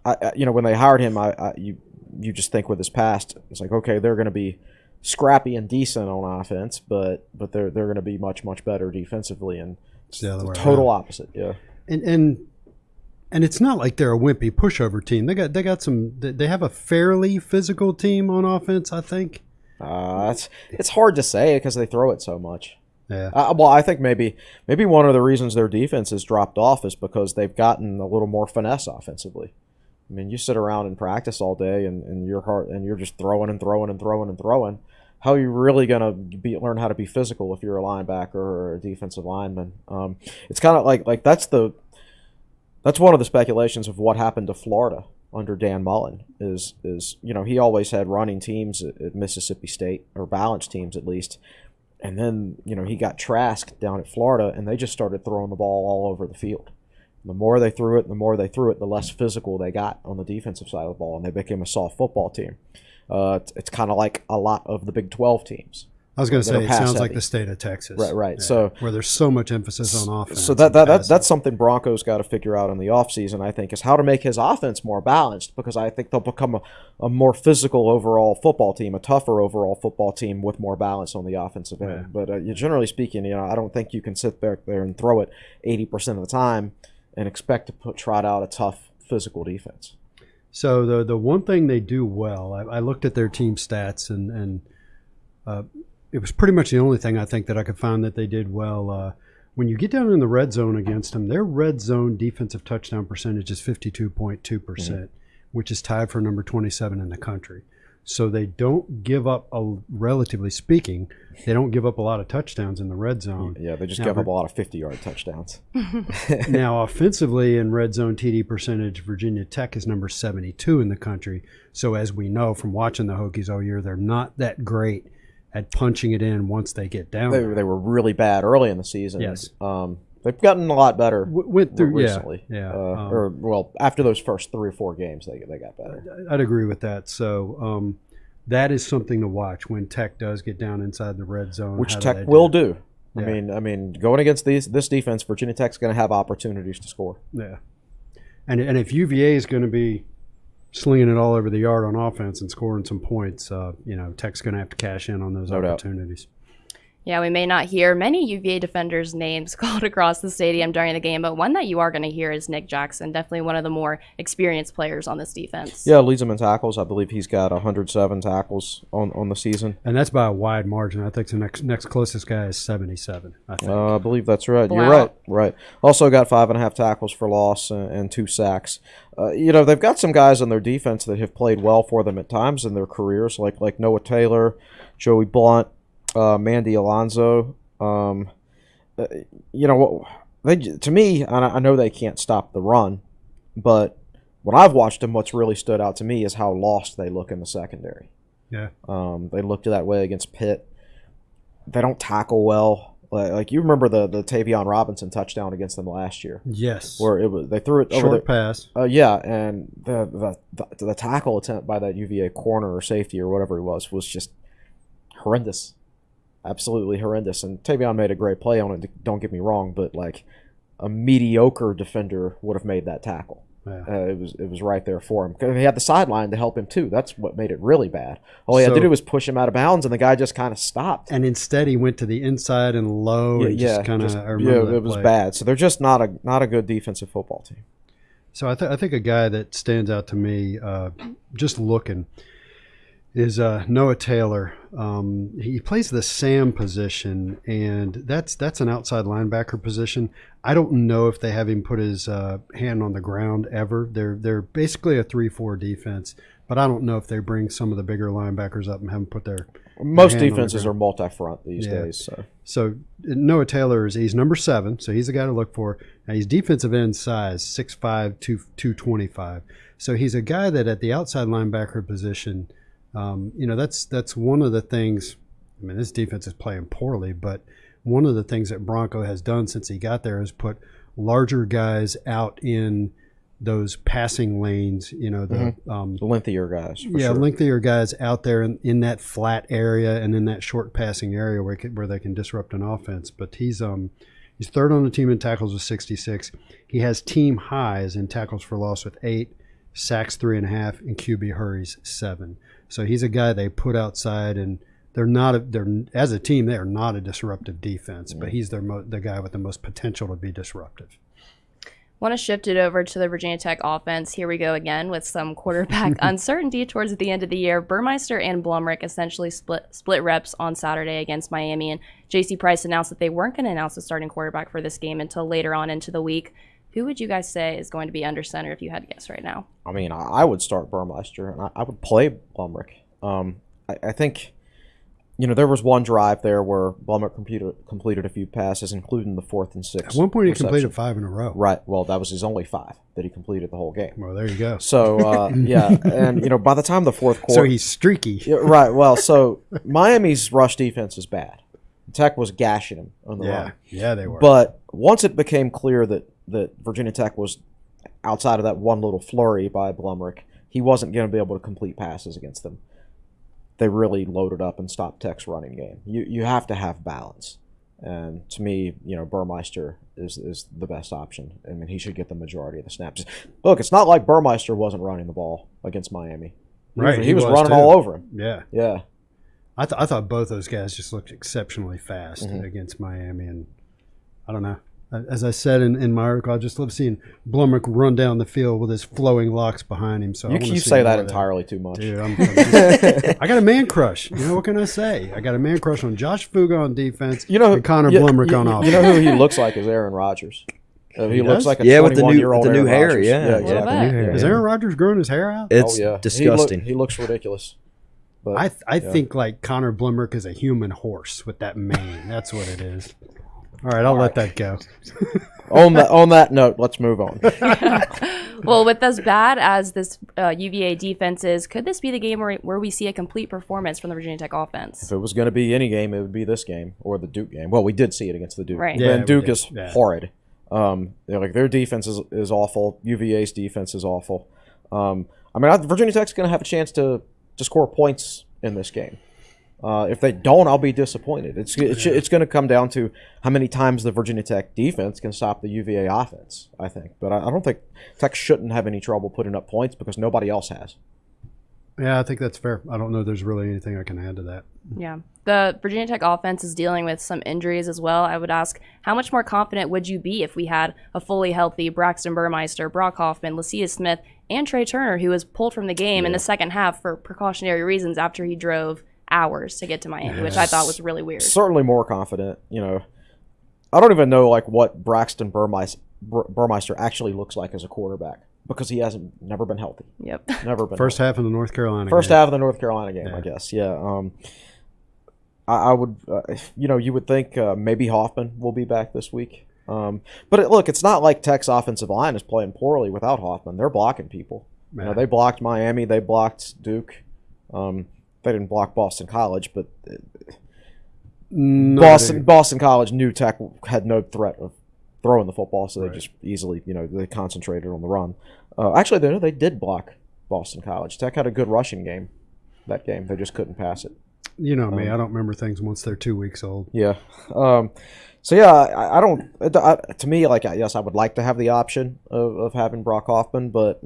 When they hired him, you just think with his past, it's like, okay, they're going to be scrappy and decent on offense, but they're going to be much better defensively, and it's the total opposite. Yeah, and it's not like they're a wimpy pushover team. They have a fairly physical team on offense, I think. It's hard to say because they throw it so much. Yeah. I think maybe one of the reasons their defense has dropped off is because they've gotten a little more finesse offensively. I mean, you sit around and practice all day and you're just throwing and throwing and throwing and throwing. How are you really gonna learn how to be physical if you're a linebacker or a defensive lineman? It's kind of like that's one of the speculations of what happened to Florida under Dan Mullen is he always had running teams at Mississippi State, or balanced teams at least. And then, he got Trask down at Florida, and they just started throwing the ball all over the field. The more they threw it, the less physical they got on the defensive side of the ball, and they became a soft football team. It's kind of like a lot of the Big 12 teams. I was going to say, it sounds like the state of Texas. Right. Yeah, so where there's so much emphasis on offense. So that's something Broncos got to figure out in the offseason, I think, is how to make his offense more balanced, because I think they'll become a more physical overall football team, a tougher overall football team with more balance on the offensive end. But generally speaking, I don't think you can sit back there and throw it 80% of the time and expect to trot out a tough physical defense. So the one thing they do well, I looked at their team stats, and it was pretty much the only thing I think that I could find that they did well. When you get down in the red zone against them, their red zone defensive touchdown percentage is 52.2%, which is tied for number 27 in the country. So they don't give up, relatively speaking, they don't give up a lot of touchdowns in the red zone. Yeah, they just give up a lot of 50-yard touchdowns. Now, offensively in red zone TD percentage, Virginia Tech is number 72 in the country. So as we know from watching the Hokies all year, they're not that great at punching it in once they get down. They were really bad early in the season. Yes. They've gotten a lot better went through recently. Yeah. After those first 3 or 4 games, they got better. I'd agree with that. So that is something to watch when Tech does get down inside the red zone. Which Tech will do. Yeah. I mean, going against this defense, Virginia Tech's going to have opportunities to score. Yeah. And if UVA is going to be slinging it all over the yard on offense and scoring some points, Tech's going to have to cash in on those opportunities. Yeah, we may not hear many UVA defenders' names called across the stadium during the game, but one that you are going to hear is Nick Jackson, definitely one of the more experienced players on this defense. Yeah, leads them in tackles. I believe he's got 107 tackles on the season. And that's by a wide margin. I think the next closest guy is 77, I think. I believe that's right. Wow. You're right. Also got 5.5 tackles for loss and 2 sacks. They've got some guys on their defense that have played well for them at times in their careers, like Noah Taylor, Joey Blunt, Mandy Alonso. To me, I know they can't stop the run, but when I've watched them, what's really stood out to me is how lost they look in the secondary. Yeah. They looked that way against Pitt. They don't tackle well. Like you remember the Tavion Robinson touchdown against them last year? Yes. Where they threw it over short pass. And the tackle attempt by that UVA corner or safety or whatever it was just horrendous. Absolutely horrendous. And Tavion made a great play on it, don't get me wrong, but like a mediocre defender would have made that tackle. Yeah. It was right there for him. He had the sideline to help him too. That's what made it really bad. All he had to do was push him out of bounds, and the guy just kind of stopped. And instead, he went to the inside and low. And just kind of. It was bad. So they're just not a good defensive football team. So I think a guy that stands out to me, just looking, is Noah Taylor. He plays the Sam position, and that's an outside linebacker position. I don't know if they have him put his hand on the ground ever. They're basically a 3-4 defense, but I don't know if they bring some of the bigger linebackers up and have them put their most defenses are multi-front these days. So Noah Taylor he's number 7, so he's the guy to look for. Now he's defensive end size, 6'5", 225. So he's a guy that at the outside linebacker position. That's one of the things. I mean, this defense is playing poorly, but one of the things that Bronco has done since he got there is put larger guys out in those passing lanes. The lengthier guys. Lengthier guys out there in that flat area and in that short passing area where they can disrupt an offense. But he's third on the team in tackles with 66. He has team highs in tackles for loss with 8, sacks 3.5, and QB hurries 7. So he's a guy they put outside, and as a team, they are not a disruptive defense, but he's the guy with the most potential to be disruptive. Want to shift it over to the Virginia Tech offense. Here we go again with some quarterback uncertainty towards the end of the year. Burmeister and Blumrick essentially split reps on Saturday against Miami, and J.C. Price announced that they weren't going to announce the starting quarterback for this game until later on into the week. Who would you guys say is going to be under center if you had to guess right now? I mean, I would start Burmeister, and I would play Blumrick. I think, there was one drive there where Blumrick completed a few passes, including the 4th and 6th. At one point, he completed 5 in a row. Right. Well, that was his only 5 that he completed the whole game. Well, there you go. So, and, by the time the fourth quarter. So he's streaky. Right. Well, so Miami's rush defense is bad. Tech was gashing him on the run. Yeah, they were. But once it became clear that Virginia Tech was outside of that one little flurry by Blumrick, he wasn't going to be able to complete passes against them. they really loaded up and stopped Tech's running game. You have to have balance. And to me, Burmeister is the best option. I mean, he should get the majority of the snaps. Look, it's not like Burmeister wasn't running the ball against Miami. Right, he was running all over him. Yeah. I thought both those guys just looked exceptionally fast against Miami, and I don't know. As I said in my article, I just love seeing Blumrick run down the field with his flowing locks behind him. So you say that entirely too much. Dude, I got a man crush. What can I say? I got a man crush on Josh Fuga on defense and Connor Blumrick on offense. You know who he looks like is Aaron Rodgers. He looks like a 21-year-old with the new hair. Rodgers. Yeah, exactly. Is Aaron Rodgers growing his hair out? It's disgusting. He looks ridiculous. But, I think like Connor Blumrick is a human horse with that mane. That's what it is. All right, I'll let that go. on that note, let's move on. Well, with as bad as this UVA defense is, could this be the game where we see a complete performance from the Virginia Tech offense? If it was going to be any game, it would be this game or the Duke game. Well, we did see it against the Duke. Right. Yeah, and Duke is horrid. Their defense is awful. UVA's defense is awful. Virginia Tech's going to have a chance to score points in this game. If they don't, I'll be disappointed. It's going to come down to how many times the Virginia Tech defense can stop the UVA offense, I think. But I don't think Tech shouldn't have any trouble putting up points because nobody else has. Yeah, I think that's fair. I don't know there's really anything I can add to that. Yeah. The Virginia Tech offense is dealing with some injuries as well. I would ask, how much more confident would you be if we had a fully healthy Braxton Burmeister, Brock Hoffman, Lacia Smith, and Trey Turner, who was pulled from the game in the second half for precautionary reasons after he drove hours to get to Miami, which I thought was really weird. Certainly more confident. I don't even know what Braxton Burmeister actually looks like as a quarterback because he never been healthy. Yep. Never been. First half of the North Carolina game. I guess. Yeah. I would. You would think maybe Hoffman will be back this week. But look, it's not like Tech's offensive line is playing poorly without Hoffman. They're blocking people. They blocked Miami. They blocked Duke. They didn't block Boston College, but Boston College knew Tech had no threat of throwing the football, so they just easily, they concentrated on the run. Actually, they did block Boston College. Tech had a good rushing game that game. They just couldn't pass it. You know me, I don't remember things once they're 2 weeks old. Yeah. I don't. To me, yes, I would like to have the option of having Brock Hoffman, but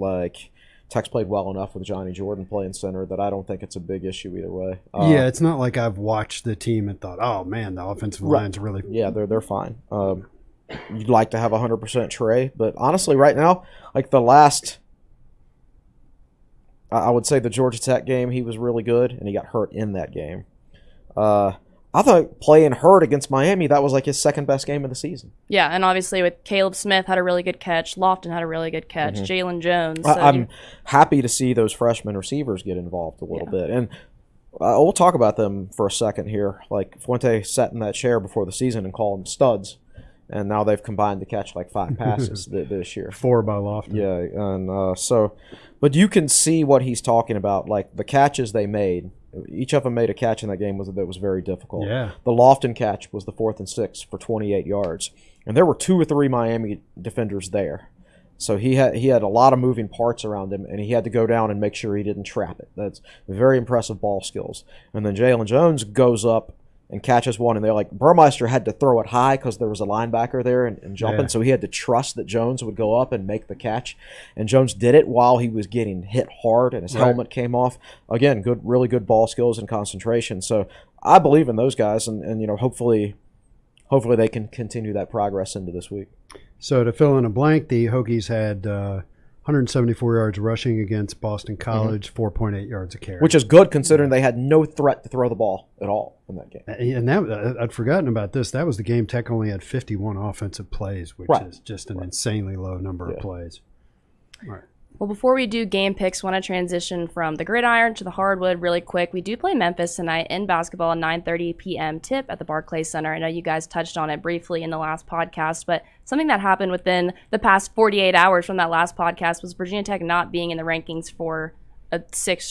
Tech's played well enough with Johnny Jordan playing center that I don't think it's a big issue either way. It's not like I've watched the team and thought, oh man, the offensive line's really. Yeah, they're fine. You'd like to have 100% Trey, but honestly, right now, the last. I would say the Georgia Tech game, he was really good, and he got hurt in that game. I thought playing hurt against Miami, that was his second best game of the season. Yeah, and obviously with Caleb Smith had a really good catch, Lofton had a really good catch, Jalen Jones. I'm happy to see those freshman receivers get involved a little bit. And we'll talk about them for a second here. Fuente sat in that chair before the season and called them studs. And now they've combined to catch 5 passes this year. 4 by Lofton. Yeah, and but you can see what he's talking about. The catches they made, each of them made a catch in that game that was very difficult. Yeah. The Lofton catch was the 4th and 6 for 28 yards, and there were 2 or 3 Miami defenders there. So he had a lot of moving parts around him, and he had to go down and make sure he didn't trap it. That's very impressive ball skills. And then Jalen Jones goes up and catches one, and they're Burmeister had to throw it high because there was a linebacker there and jumping, so he had to trust that Jones would go up and make the catch. And Jones did it while he was getting hit hard, and his helmet came off. Again, really good ball skills and concentration. So I believe in those guys, and hopefully they can continue that progress into this week. So to fill in a blank, the Hokies had 174 yards rushing against Boston College, 4.8 yards a carry. Which is good considering they had no threat to throw the ball at all in that game. And I'd forgotten about this. That was the game Tech only had 51 offensive plays, which is just an insanely low number of plays. All right. Well, before we do game picks, want to transition from the gridiron to the hardwood really quick. We do play Memphis tonight in basketball, 9:30 p.m. tip at the Barclays Center. I know you guys touched on it briefly in the last podcast, but something that happened within the past 48 hours from that last podcast was Virginia Tech not being in the rankings for a 5th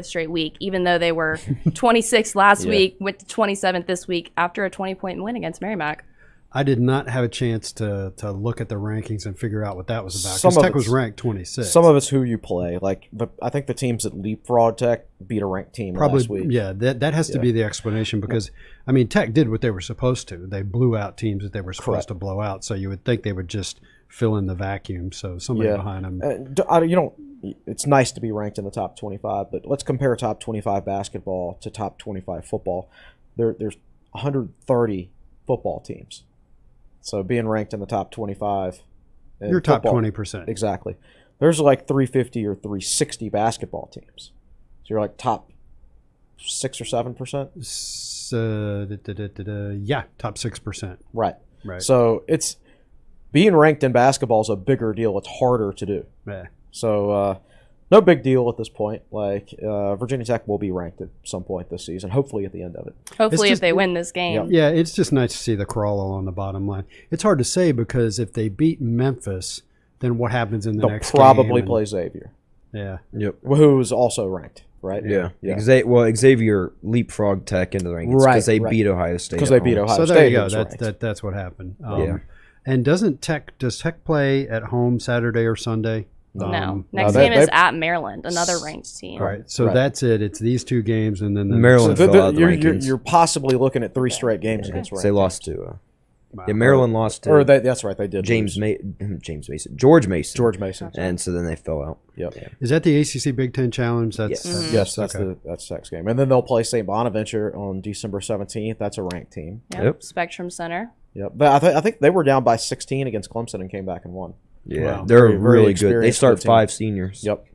straight week, even though they were 26th last week, went to 27th this week after a 20-point win against Merrimack. I did not have a chance to look at the rankings and figure out what that was about. Some Because of Tech was it's- ranked 26. Some of it's who you play. Like I think the teams that leapfrog Tech beat a ranked team Probably, last week. yeah. That has to be the explanation because, I mean, Tech did what they were supposed to. They blew out teams that they were supposed to blow out. So you would think they would just fill in the vacuum. So somebody behind them. It's nice to be ranked in the top 25, but let's compare top 25 basketball to top 25 football. There's 130 football teams. So being ranked in the top 25. You're top 20%. Exactly. There's like 350 or 360 basketball teams. So you're like top 6 or 7%? Yeah, top 6%. Right. Right. So it's being ranked in basketball is a bigger deal. It's harder to do. Yeah. So no big deal at this point. Like Virginia Tech will be ranked at some point this season, hopefully at the end of it. Hopefully, if they win this game. Yeah, it's just nice to see the crawl along the bottom line. It's hard to say because if they beat Memphis, then what happens in the next game? They'll probably play Xavier. Yeah. Yep. Who is also ranked, right? Yeah. Xavier leapfrog Tech into the rankings because they beat Ohio State. Because they beat Ohio State. So there you go. That's what happened. Yeah. And does Tech play at home Saturday or Sunday? No. Next game is at Maryland, another ranked team. All right. So that's it. It's these two games, and then Maryland. You're possibly looking at 3 straight games against ranked. They lost to. Maryland lost to. That's right. They did. George Mason. George Mason. And so then they fell out. Yep. Is that the ACC Big Ten Challenge? That's Yes, that's Tech's game. And then they'll play St. Bonaventure on December 17th. That's a ranked team. Yep. Spectrum Center. Yep. But I think they were down by 16 against Clemson and came back and won. Yeah, Wow. they're Very really good. They experienced start team. 5 seniors. Yep.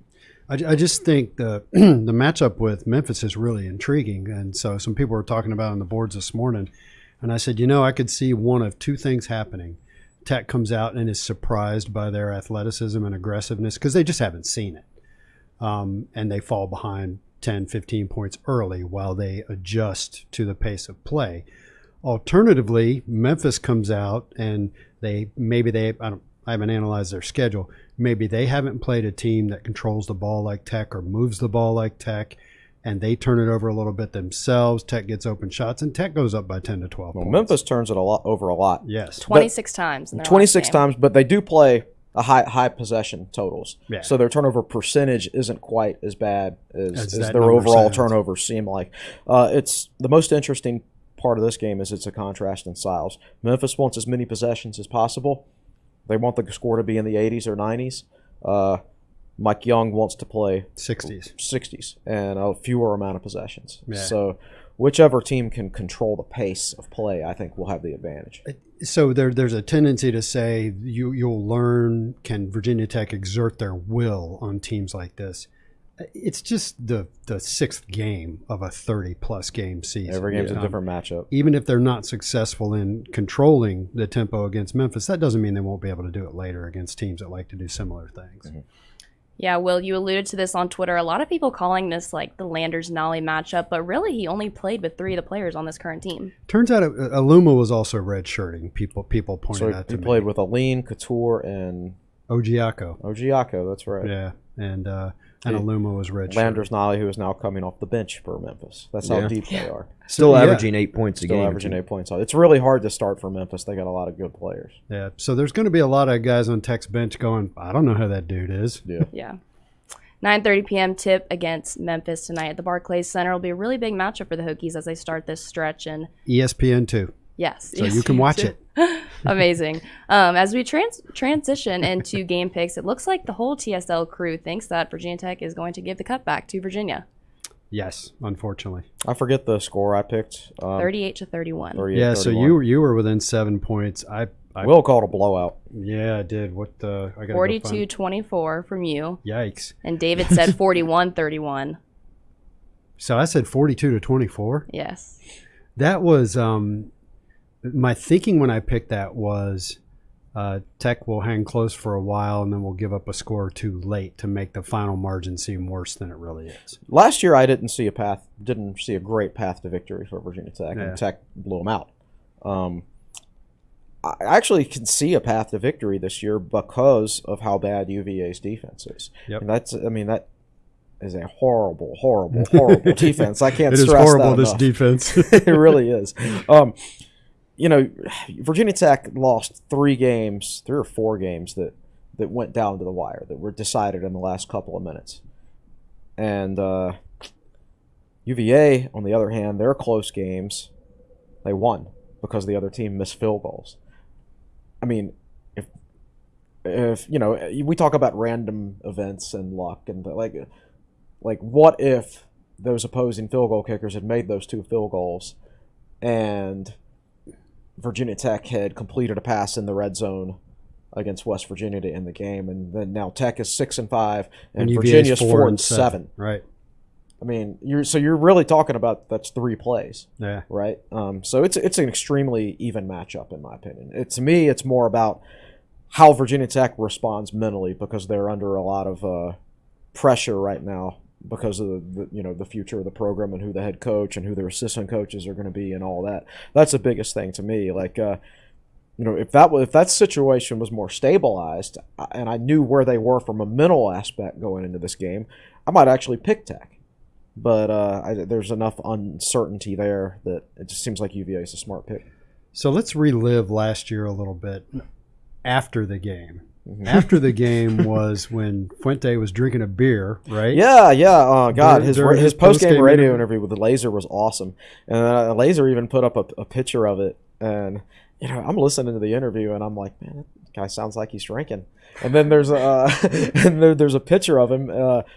I just think the the matchup with Memphis is really intriguing, and so some people were talking about it on the boards this morning, and I said, I could see one of two things happening. Tech comes out and is surprised by their athleticism and aggressiveness because they just haven't seen it, and they fall behind 10, 15 points early while they adjust to the pace of play. Alternatively, Memphis comes out and I haven't analyzed their schedule. Maybe they haven't played a team that controls the ball like Tech or moves the ball like Tech, and they turn it over a little bit themselves. Tech gets open shots, and Tech goes up by 10 to 12 points. Memphis turns it over a lot. Yes. 26 times. In their 26 last game. times, but they do play a high possession totals. Yeah. So their turnover percentage isn't quite as bad as that their number overall sounds. turnovers seem like. It's the most interesting part of this game is it's a contrast in styles. Memphis wants as many possessions as possible. They want the score to be in the 80s or 90s. Mike Young wants to play 60s and a fewer amount of possessions. Yeah. So whichever team can control the pace of play, I think, will have the advantage. So there's a tendency to say you'll learn, can Virginia Tech exert their will on teams like this? It's just the 6th game of a 30-plus game season. Every game's a different matchup. Even if they're not successful in controlling the tempo against Memphis, that doesn't mean they won't be able to do it later against teams that like to do similar things. Mm-hmm. Yeah, Will, you alluded to this on Twitter. A lot of people calling this like the Landers-Nolly matchup, but really he only played with 3 of the players on this current team. Turns out Aluma was also redshirting. People pointed out to he me. played with Aline, Couture, and Ogiaco. That's right. Yeah, and Aluma was redshirting. Landers-Nolly, who is now coming off the bench for Memphis. That's how deep they are. Still averaging 8 points a game. Still averaging 8 points. It's really hard to start for Memphis. They got a lot of good players. Yeah, so there's going to be a lot of guys on Tech's bench going, I don't know who that dude is. Yeah. 9:30 p.m. tip against Memphis tonight at the Barclays Center will be a really big matchup for the Hokies as they start this stretch. And ESPN 2. Yes. So you can watch it. Amazing. As we transition into game picks, it looks like the whole TSL crew thinks that Virginia Tech is going to give the cutback to Virginia. Yes, unfortunately. I forget the score I picked. 38-31. Yeah, so you were within 7 points. Will called a blowout. Yeah, I did. I got 42-24 from you. Yikes. And David said 41-31. So I said 42-24? Yes. That was my thinking when I picked that was Tech will hang close for a while and then we'll give up a score too late to make the final margin seem worse than it really is. Last year I didn't see a great path to victory for Virginia Tech, and Tech blew them out. I actually can see a path to victory this year because of how bad UVA's defense is. Yep. And that is a horrible, horrible, horrible defense. I can't It stress is horrible, that this enough. defense. It really is. Virginia Tech lost 3 or 4 games that went down to the wire, that were decided in the last couple of minutes. And UVA, on the other hand, their close games, they won because the other team missed field goals. I mean, if we talk about random events and luck, and like what if those opposing field goal kickers had made those 2 field goals and Virginia Tech had completed a pass in the red zone against West Virginia to end the game, and then now Tech is 6-5 and Virginia's 4-7. Right. I mean, you're really talking about that's 3 plays. Yeah. Right. So it's an extremely even matchup in my opinion. To me, it's more about how Virginia Tech responds mentally, because they're under a lot of pressure right now because of the future of the program and who the head coach and who their assistant coaches are going to be and all that. That's the biggest thing to me. Like, if that situation was more stabilized and I knew where they were from a mental aspect going into this game, I might actually pick Tech. But there's enough uncertainty there that it just seems like UVA is a smart pick. So let's relive last year a little bit after the game. After the game was when Fuente was drinking a beer, right? Yeah. Oh, God. His post-game radio interview with the Laser was awesome. And Laser even put up a picture of it. And, I'm listening to the interview, and I'm like, man, that guy sounds like he's drinking. And then there's a picture of him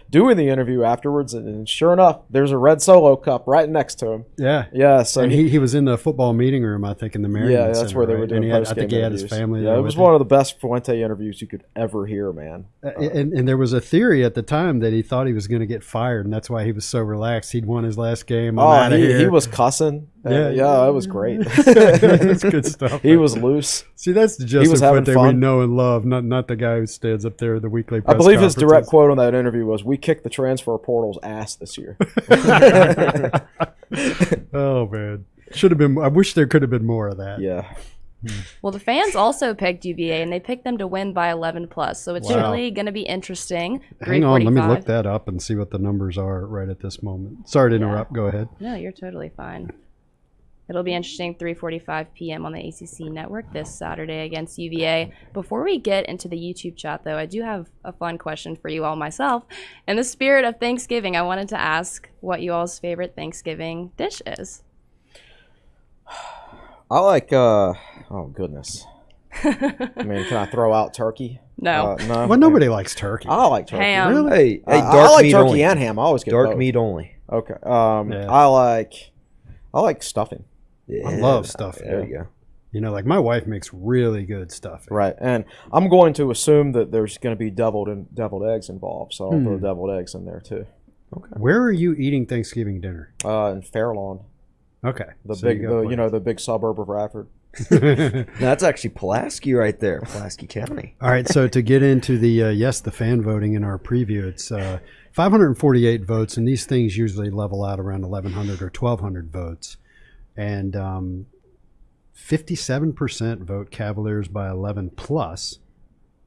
doing the interview afterwards, and sure enough, there's a red Solo cup right next to him. Yeah. So and he was in the football meeting room, I think, in the Marion Center. Yeah, that's where they were doing post-game I think he had his family there. Yeah, it was one of the best Fuente interviews you could ever hear, man. And there was a theory at the time that he thought he was going to get fired, and that's why he was so relaxed. He'd won his last game. He was cussing. Yeah, it was great. That's good stuff. He was loose. See, that's the Justin Fuente we know and love, not the guy who stands up there at the weekly press I believe his direct quote on that interview was, "We kicked the transfer portal's ass this year." Oh, man. Should have been. I wish there could have been more of that. Yeah. Well, the fans also picked UVA, and they picked them to win by 11+. So it's really going to be interesting. Hang on, let me look that up and see what the numbers are right at this moment. Sorry to interrupt. Go ahead. No, you're totally fine. It'll be interesting, 3:45 p.m. on the ACC network this Saturday against UVA. Before we get into the YouTube chat, though, I do have a fun question for you all myself. In the spirit of Thanksgiving, I wanted to ask what you all's favorite Thanksgiving dish is. I like, oh, goodness. I mean, can I throw out turkey? No. No. Well, nobody likes turkey. I like turkey. Ham. Really? Hey, I like turkey and ham. I always get dark both. meat only. Okay. I like stuffing. Yeah, I love stuffing. There you go. Like my wife makes really good stuffing. Right, and I'm going to assume that there's going to be deviled eggs involved, so I'll throw deviled eggs in there too. Okay. Where are you eating Thanksgiving dinner? In Fairlawn. Okay. The big suburb of Radford. That's actually Pulaski right there, Pulaski County. All right, so to get into the fan voting in our preview, it's 548 votes, and these things usually level out around 1,100 or 1,200 votes. And 57% vote Cavaliers by 11+,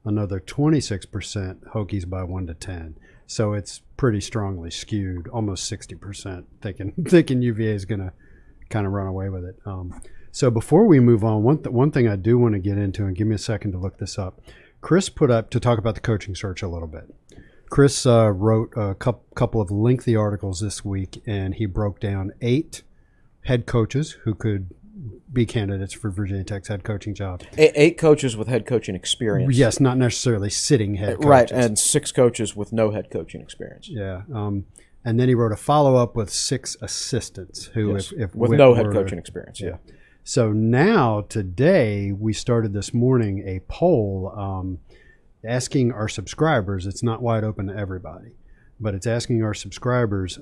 another 26% Hokies by 1-10. So it's pretty strongly skewed, almost 60% thinking UVA is going to kind of run away with it. So before we move on, one thing I do want to get into, and give me a second to look this up. Chris put up to talk about the coaching search a little bit. Chris wrote a couple of lengthy articles this week, and he broke down 8 head coaches who could be candidates for Virginia Tech's head coaching job. 8 coaches with head coaching experience. Yes, not necessarily sitting head coaches. Right, and 6 coaches with no head coaching experience. Yeah. And then he wrote a follow-up with 6 assistants who, yes, if with no head coaching experience. Yeah. So now, today, we started this morning a poll asking our subscribers. It's not wide open to everybody, but it's asking our subscribers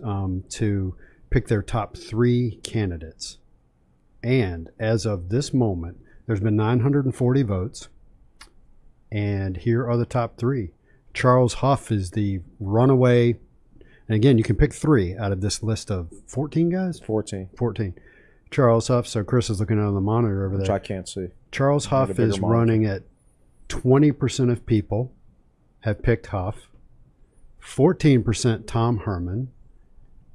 to pick their top 3 candidates. And as of this moment, there's been 940 votes. And here are the top 3. Charles Huff is the runaway. And again, you can pick 3 out of this list of 14 guys? 14. Charles Huff. So Chris is looking on the monitor over there. Which I can't see. Charles Huff is running at 20% of people have picked Huff. 14% Tom Herman.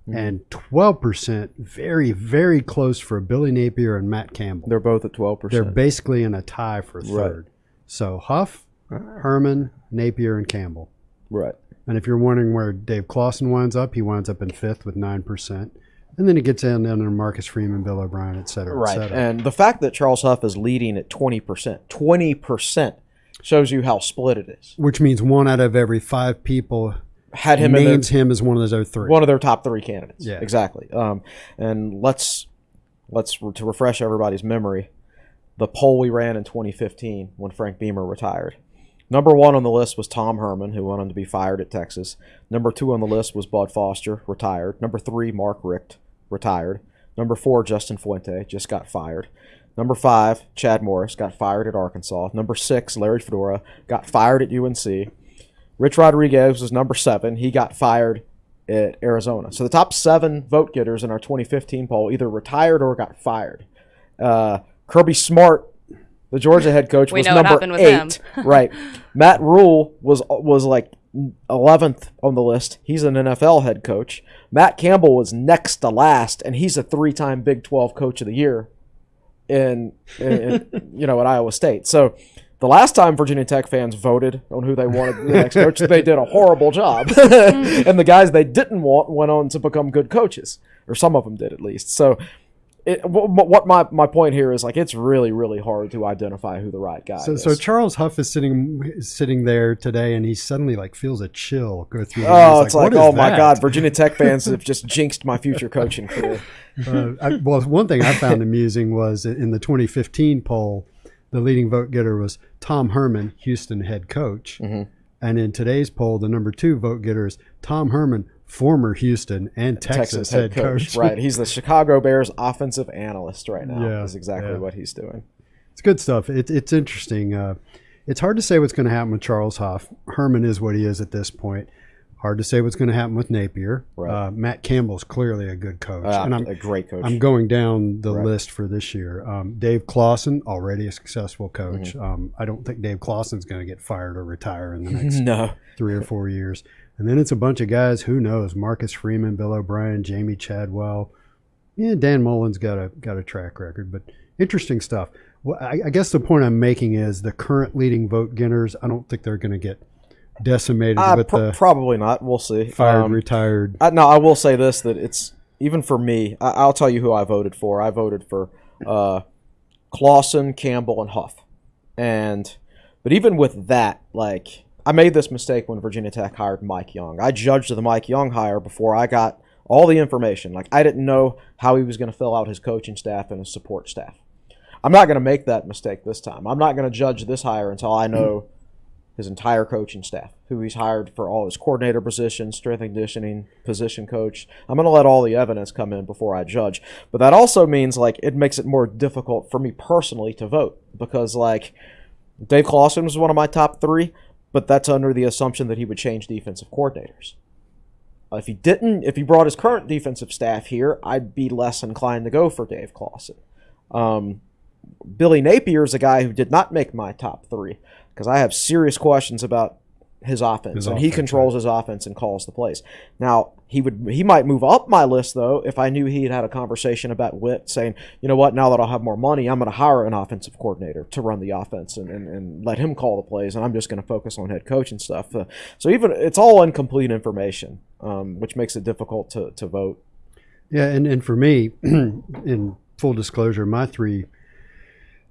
and 12%, very, very close for Billy Napier and Matt Campbell. They're both at 12%. They're basically in a tie for third. Right. So Huff, Herman, Napier, and Campbell. Right. And if you're wondering where Dave Clawson winds up, he winds up in fifth with 9%. And then it gets in under Marcus Freeman, Bill O'Brien, et cetera, right. et cetera. And the fact that Charles Huff is leading at 20% shows you how split it is. Which means 1 out of every 5 people had him names him as one of those 3. One of their top 3 candidates. Yeah. Exactly. And let's to refresh everybody's memory, the poll we ran in 2015 when Frank Beamer retired. Number 1 on the list was Tom Herman, who went on to be fired at Texas. Number 2 on the list was Bud Foster, retired. Number 3, Mark Richt, retired. Number 4, Justin Fuente, just got fired. Number 5, Chad Morris, got fired at Arkansas. Number 6, Larry Fedora, got fired at UNC. Rich Rodriguez was number 7. He got fired at Arizona. So the top 7 vote getters in our 2015 poll either retired or got fired. Kirby Smart, the Georgia head coach, was number 8. Right. Matt Rule was like 11th on the list. He's an NFL head coach. Matt Campbell was next to last, and he's a 3-time Big 12 Coach of the Year in at Iowa State. So the last time Virginia Tech fans voted on who they wanted the next coach, they did a horrible job. And the guys they didn't want went on to become good coaches, or some of them did at least. So what my point here is, like, it's really, really hard to identify who the right guy is. So Charles Huff is sitting there today, and he suddenly feels a chill go through him. It's like oh my God, Virginia Tech fans have just jinxed my future coaching career. One thing I found amusing was in the 2015 poll, the leading vote getter was Tom Herman, Houston head coach. Mm-hmm. And in today's poll, the number 2 vote getter is Tom Herman, former Houston and Texas head coach. Right. He's the Chicago Bears offensive analyst right now. Yeah, is exactly what he's doing. It's good stuff. It's interesting. It's hard to say what's going to happen with Charles Huff. Herman is what he is at this point. Hard to say what's going to happen with Napier. Right. Matt Campbell's clearly a good coach. And a great coach. I'm going down the list for this year. Dave Clawson, already a successful coach. Mm-hmm. I don't think Dave Clawson's going to get fired or retire in the next 3 or 4 years. And then it's a bunch of guys, who knows, Marcus Freeman, Bill O'Brien, Jamie Chadwell. Yeah, Dan Mullen's got a track record, but interesting stuff. Well, I guess the point I'm making is the current leading vote getters, I don't think they're going to get decimated with probably not. We'll see. Fired, retired. I will say this, that it's, even for me, I'll tell you who I voted for. I voted for Clawson, Campbell, and Huff. But even with that, I made this mistake when Virginia Tech hired Mike Young. I judged the Mike Young hire before I got all the information. I didn't know how he was going to fill out his coaching staff and his support staff. I'm not going to make that mistake this time. I'm not going to judge this hire until I know his entire coaching staff, who he's hired for all his coordinator positions, strength and conditioning, position coach. I'm going to let all the evidence come in before I judge. But that also means, it makes it more difficult for me personally to vote, because, Dave Clawson was one of my top 3, but that's under the assumption that he would change defensive coordinators. If he brought his current defensive staff here, I'd be less inclined to go for Dave Clawson. Billy Napier is a guy who did not make my top 3, because I have serious questions about his offense, he controls his offense and calls the plays. Now, he might move up my list, though, if I knew he had a conversation about Witt saying, you know what, now that I'll have more money, I'm going to hire an offensive coordinator to run the offense and let him call the plays, and I'm just going to focus on head coach and stuff. So even it's all incomplete information, which makes it difficult to vote. Yeah, and for me, in full disclosure, my three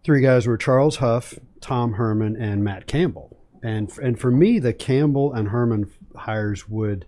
guys were Charles Huff, Tom Herman, and Matt Campbell. And for me, the Campbell and Herman hires would,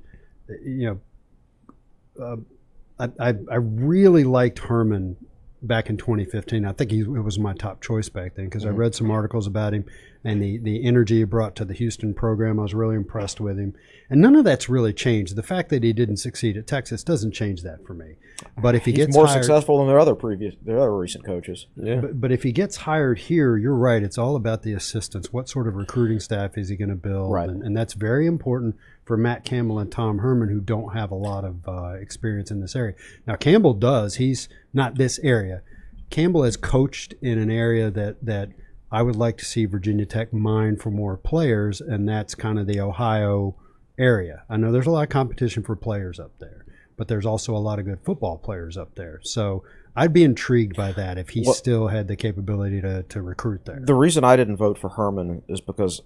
I really liked Herman back in 2015. I think it was my top choice back then, because I read some articles about him and the energy he brought to the Houston program. I was really impressed with him. And none of that's really changed. The fact that he didn't succeed at Texas doesn't change that for me. But if he gets more hired, successful than their other recent coaches. Yeah. But if he gets hired here, you're right. It's all about the assistants. What sort of recruiting staff is he going to build? Right. And that's very important for Matt Campbell and Tom Herman, who don't have a lot of experience in this area. Now, Campbell does. He's not this area. Campbell has coached in an area that I would like to see Virginia Tech mine for more players, and that's kind of the Ohio area. I know there's a lot of competition for players up there, but there's also a lot of good football players up there. So I'd be intrigued by that if he still had the capability to recruit there. The reason I didn't vote for Herman is because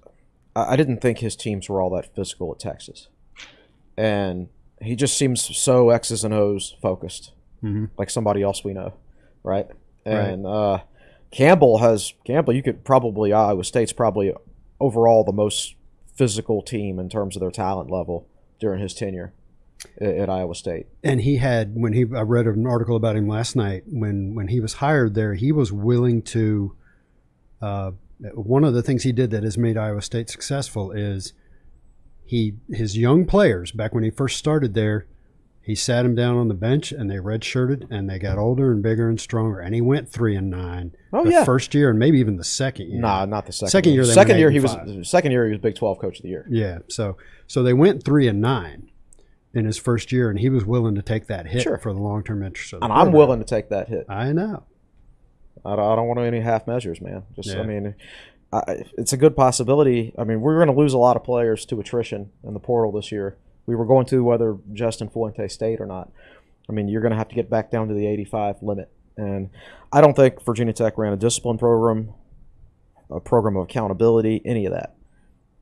I didn't think his teams were all that physical at Texas. And he just seems so X's and O's focused, like somebody else we know, right? And Campbell, you could probably, Iowa State's probably overall the most physical team in terms of their talent level during his tenure at Iowa State. And he had, I read an article about him last night, when he was hired there, he was willing to, one of the things he did that has made Iowa State successful is his young players, back when he first started there, he sat them down on the bench and they redshirted and they got older and bigger and stronger. And he went 3-9 first year and maybe even the second year. Nah, not the second. Second year. Second year he was Big 12 Coach of the Year. Yeah. So they went 3-9 in his first year, and he was willing to take that hit for the long term interest of the program. I'm willing to take that hit. I know. I don't want any half measures, man. I mean, it's a good possibility. I mean, we're going to lose a lot of players to attrition in the portal this year. We were going to whether Justin Fuente stayed or not. I mean, you're going to have to get back down to the 85 limit. And I don't think Virginia Tech ran a discipline program, a program of accountability, any of that.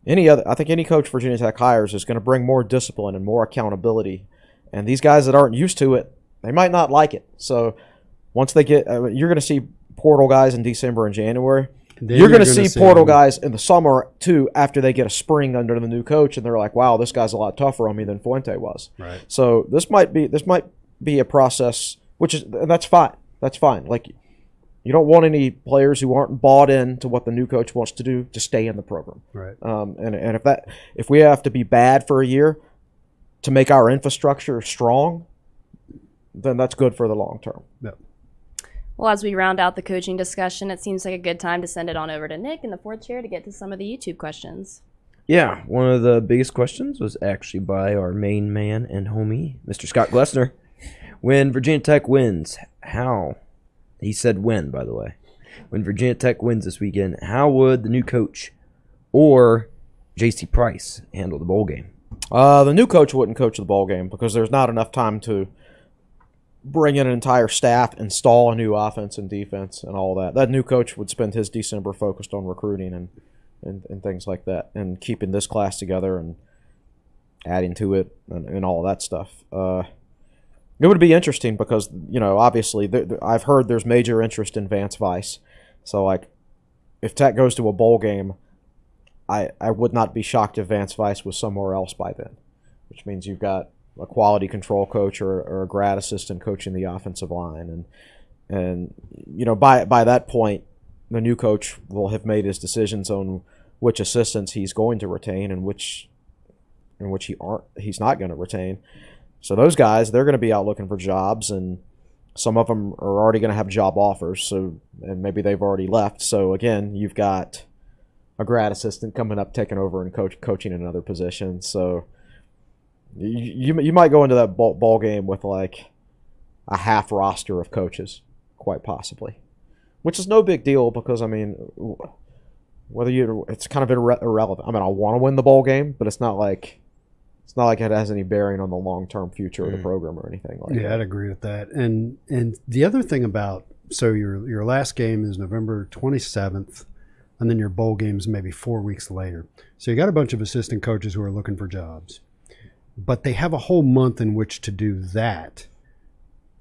I think any coach Virginia Tech hires is going to bring more discipline and more accountability. And these guys that aren't used to it, they might not like it. So once they get, you're going to see portal guys in December and January. You're going to see portal guys in the summer, too, after they get a spring under the new coach, and they're like, wow, this guy's a lot tougher on me than Fuente was. Right. So this might be a process, that's fine. That's fine. Like, you don't want any players who aren't bought in to what the new coach wants to do to stay in the program. Right. And if we have to be bad for a year to make our infrastructure strong, then that's good for the long term. Yep. Well, as we round out the coaching discussion, it seems like a good time to send it on over to Nick in the fourth chair to get to some of the YouTube questions. Yeah, one of the biggest questions was actually by our main man and homie, Mr. Scott Glessner. When Virginia Tech wins, how? He said when, by the way. When Virginia Tech wins this weekend, how would the new coach or J.C. Price handle the bowl game? The new coach wouldn't coach the bowl game because there's not enough time to bring in an entire staff, install a new offense and defense, and all that. That new coach would spend his December focused on recruiting and things like that, and keeping this class together and adding to it and all of that stuff. It would be interesting because, obviously, I've heard there's major interest in Vance Weiss. So, like, if Tech goes to a bowl game, I would not be shocked if Vance Weiss was somewhere else by then, which means you've got a quality control coach or a grad assistant coaching the offensive line. And by that point, the new coach will have made his decisions on which assistants he's going to retain and which he's not going to retain. So those guys, they're going to be out looking for jobs, and some of them are already going to have job offers, and maybe they've already left. So, again, you've got a grad assistant coming up, taking over and coaching in another position. So you might go into that ball game with like a half roster of coaches, quite possibly, which is no big deal because, I mean, it's kind of irrelevant. I mean, I want to win the bowl game, but it's not like it has any bearing on the long-term future of the program or anything like that. Yeah, I'd agree with that. And the other thing about, so your last game is November 27th, and then your bowl game is maybe 4 weeks later. So you got a bunch of assistant coaches who are looking for jobs. But they have a whole month in which to do that.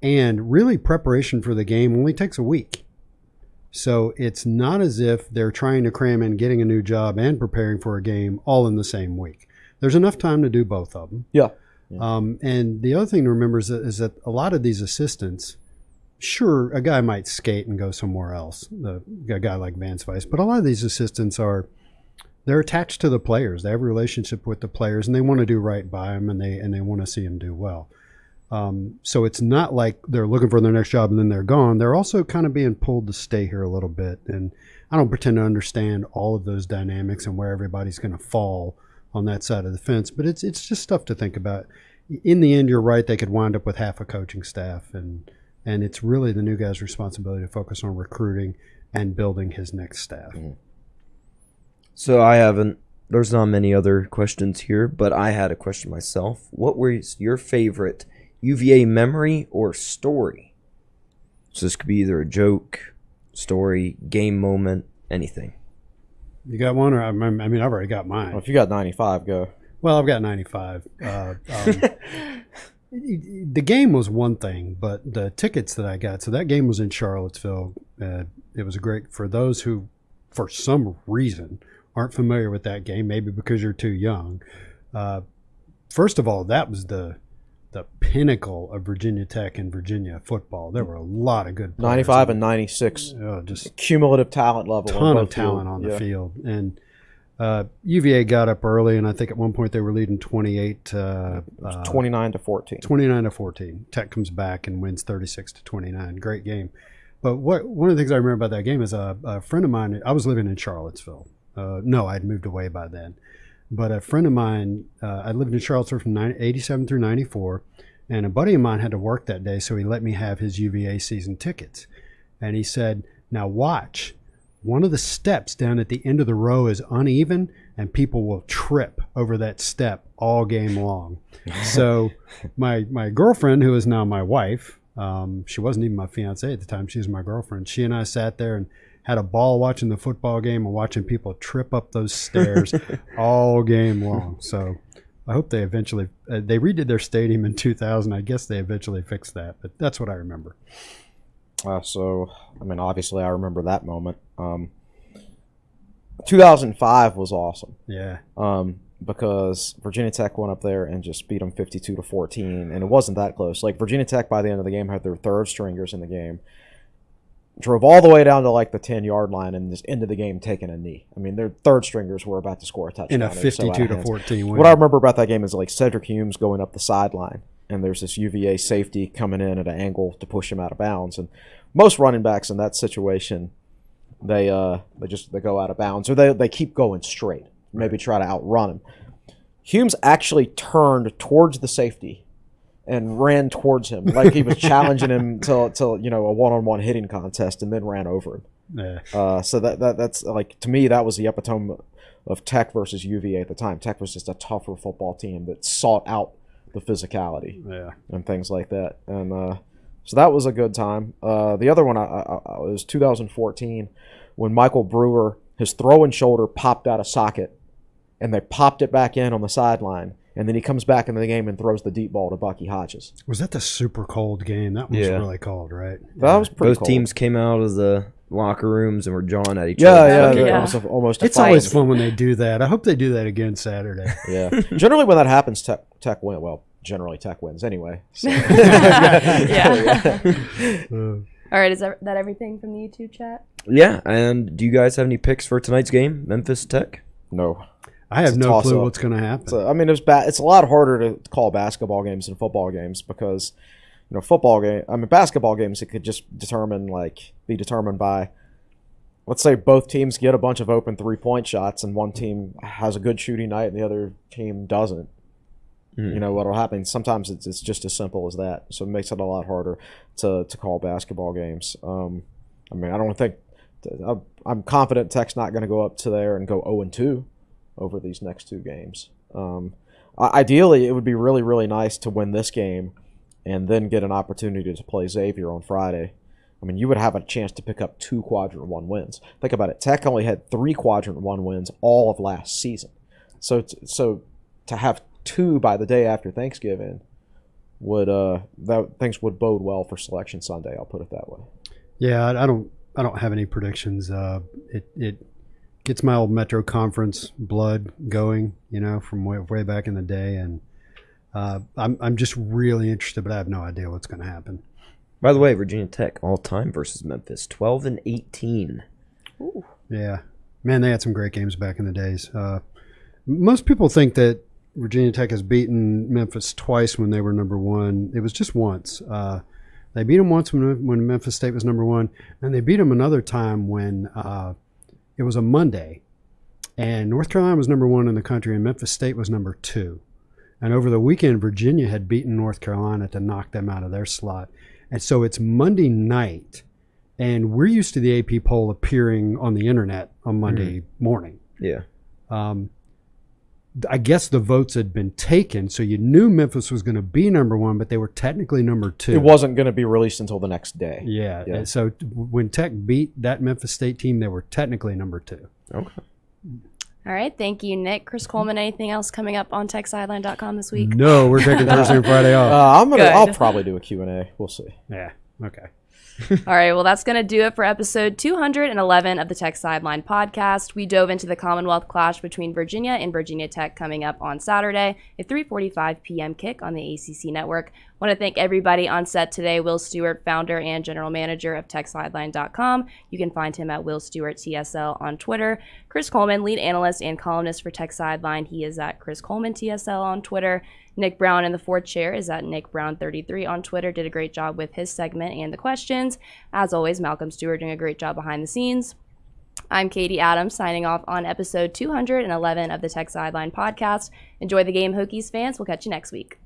And really preparation for the game only takes a week. So it's not as if they're trying to cram in getting a new job and preparing for a game all in the same week. There's enough time to do both of them. Yeah. And the other thing to remember is that a lot of these assistants, sure, a guy might skate and go somewhere else, a guy like Vance Weiss, but a lot of these assistants they're attached to the players. They have a relationship with the players, and they want to do right by them, and they want to see them do well. So it's not like they're looking for their next job and then they're gone. They're also kind of being pulled to stay here a little bit. And I don't pretend to understand all of those dynamics and where everybody's going to fall on that side of the fence, but it's just stuff to think about. In the end, you're right. They could wind up with half a coaching staff, and it's really the new guy's responsibility to focus on recruiting and building his next staff. Mm-hmm. So there's not many other questions here, but I had a question myself. What was your favorite UVA memory or story? So this could be either a joke, story, game moment, anything. You got one, or I mean, I've already got mine. Well, if you got 95, go. Well, I've got 95. The game was one thing, but the tickets that I got. So that game was in Charlottesville. It was great for those who, for some reason, aren't familiar with that game. Maybe because you're too young. First of all, that was the pinnacle of Virginia Tech and Virginia football. There were a lot of good players. 95 and 96. Just cumulative talent level. Ton of talent on the field. And UVA got up early, and I think at one point they were leading 29 to 14. 29 to 14. Tech comes back and wins 36 to 29. Great game. But one of the things I remember about that game is a friend of mine. I was living in Charlottesville. No, I'd moved away by then. But a friend of mine, I lived in Charlottesville from 87 through 94, and a buddy of mine had to work that day, so he let me have his UVA season tickets. And he said, now watch. One of the steps down at the end of the row is uneven, and people will trip over that step all game long. So my girlfriend, who is now my wife, she wasn't even my fiancée at the time, she was my girlfriend. She and I sat there and had a ball watching the football game and watching people trip up those stairs all game long. So I hope they eventually they redid their stadium in 2000. I guess they eventually fixed that, but that's what I remember. So, I mean, obviously I remember that moment. 2005 was awesome. Yeah. Because Virginia Tech went up there and just beat them 52 to 14, and it wasn't that close. Like, Virginia Tech by the end of the game had their third stringers in the game. Drove all the way down to like the 10-yard line and just ended the game taking a knee. I mean, their third stringers were about to score a touchdown. In a 52 to 14 win. What I remember about that game is like Cedric Humes going up the sideline, and there's this UVA safety coming in at an angle to push him out of bounds. And most running backs in that situation, they go out of bounds, or they keep going straight, maybe try to outrun him. Humes actually turned towards the safety and ran towards him like he was challenging him to a one-on-one hitting contest, and then ran over him. Yeah. So that's like, to me, that was the epitome of Tech versus UVA at the time. Tech was just a tougher football team that sought out the physicality and things like that. And so that was a good time. The other one was 2014 when Michael Brewer, his throwing shoulder popped out of socket, and they popped it back in on the sideline. And then he comes back into the game and throws the deep ball to Bucky Hodges. Was that the super cold game? That was really cold, right? That was pretty Both cold. teams came out of the locker rooms and were jawing at each other. Yeah. It was almost a It's fight. always fun when they do that. I hope they do that again Saturday. Yeah. Generally when that happens, Tech win. Well, generally Tech wins anyway. So. Yeah. All right, is that everything from the YouTube chat? Yeah, and do you guys have any picks for tonight's game, Memphis Tech? No. I have no clue what's going to happen. So, I mean, it's a lot harder to call basketball games than football games because, basketball games, it could just be determined by, let's say both teams get a bunch of open 3-point shots and one team has a good shooting night and the other team doesn't. You know what'll happen? Sometimes it's just as simple as that. So it makes it a lot harder to call basketball games. I don't think I'm confident Tech's not going to go up to there and go 0-2 over these next two games. Ideally, it would be really, really nice to win this game and then get an opportunity to play Xavier on Friday. I mean, you would have a chance to pick up 2 Quadrant 1 wins. Think about it. Tech only had 3 Quadrant 1 wins all of last season. So to have 2 by the day after Thanksgiving things would bode well for Selection Sunday. I'll put it that way. Yeah, I don't have any predictions. It gets my old Metro Conference blood going, from way back in the day, and I'm just really interested, but I have no idea what's going to happen. By the way, Virginia Tech all-time versus Memphis, 12-18. Ooh. Yeah, man, they had some great games back in the days. Most people think that Virginia Tech has beaten Memphis twice when they were number 1. It was just once. They beat them once when Memphis State was number 1, and they beat them another time when it was a Monday, and North Carolina was number 1 in the country, and Memphis State was number 2. And over the weekend, Virginia had beaten North Carolina to knock them out of their slot. And so it's Monday night, and we're used to the AP poll appearing on the internet on Monday morning. Yeah. I guess the votes had been taken, so you knew Memphis was going to be number 1, but they were technically number 2. It wasn't going to be released until the next day. Yeah. And so when Tech beat that Memphis State team, they were technically number 2. Okay. All right. Thank you, Nick. Chris Coleman, anything else coming up on TechSideline.com this week? No, we're taking Thursday and Friday off. I'll probably do a Q&A. We'll see. Yeah. Okay. All right, well, that's going to do it for episode 211 of the Tech Sideline podcast. We dove into the Commonwealth clash between Virginia and Virginia Tech coming up on Saturday, a 3:45 p.m. kick on the ACC network. I want to thank everybody on set today. Will Stewart, founder and general manager of TechSideline.com. You can find him at Will Stewart TSL on Twitter. Chris Coleman, lead analyst and columnist for Tech Sideline. He is at Chris Coleman TSL on Twitter. Nick Brown in the fourth chair is at Nick Brown33 on Twitter. Did a great job with his segment and the questions. As always, Malcolm Stewart doing a great job behind the scenes. I'm Katie Adams signing off on episode 211 of the Tech Sideline podcast. Enjoy the game, Hokies fans. We'll catch you next week.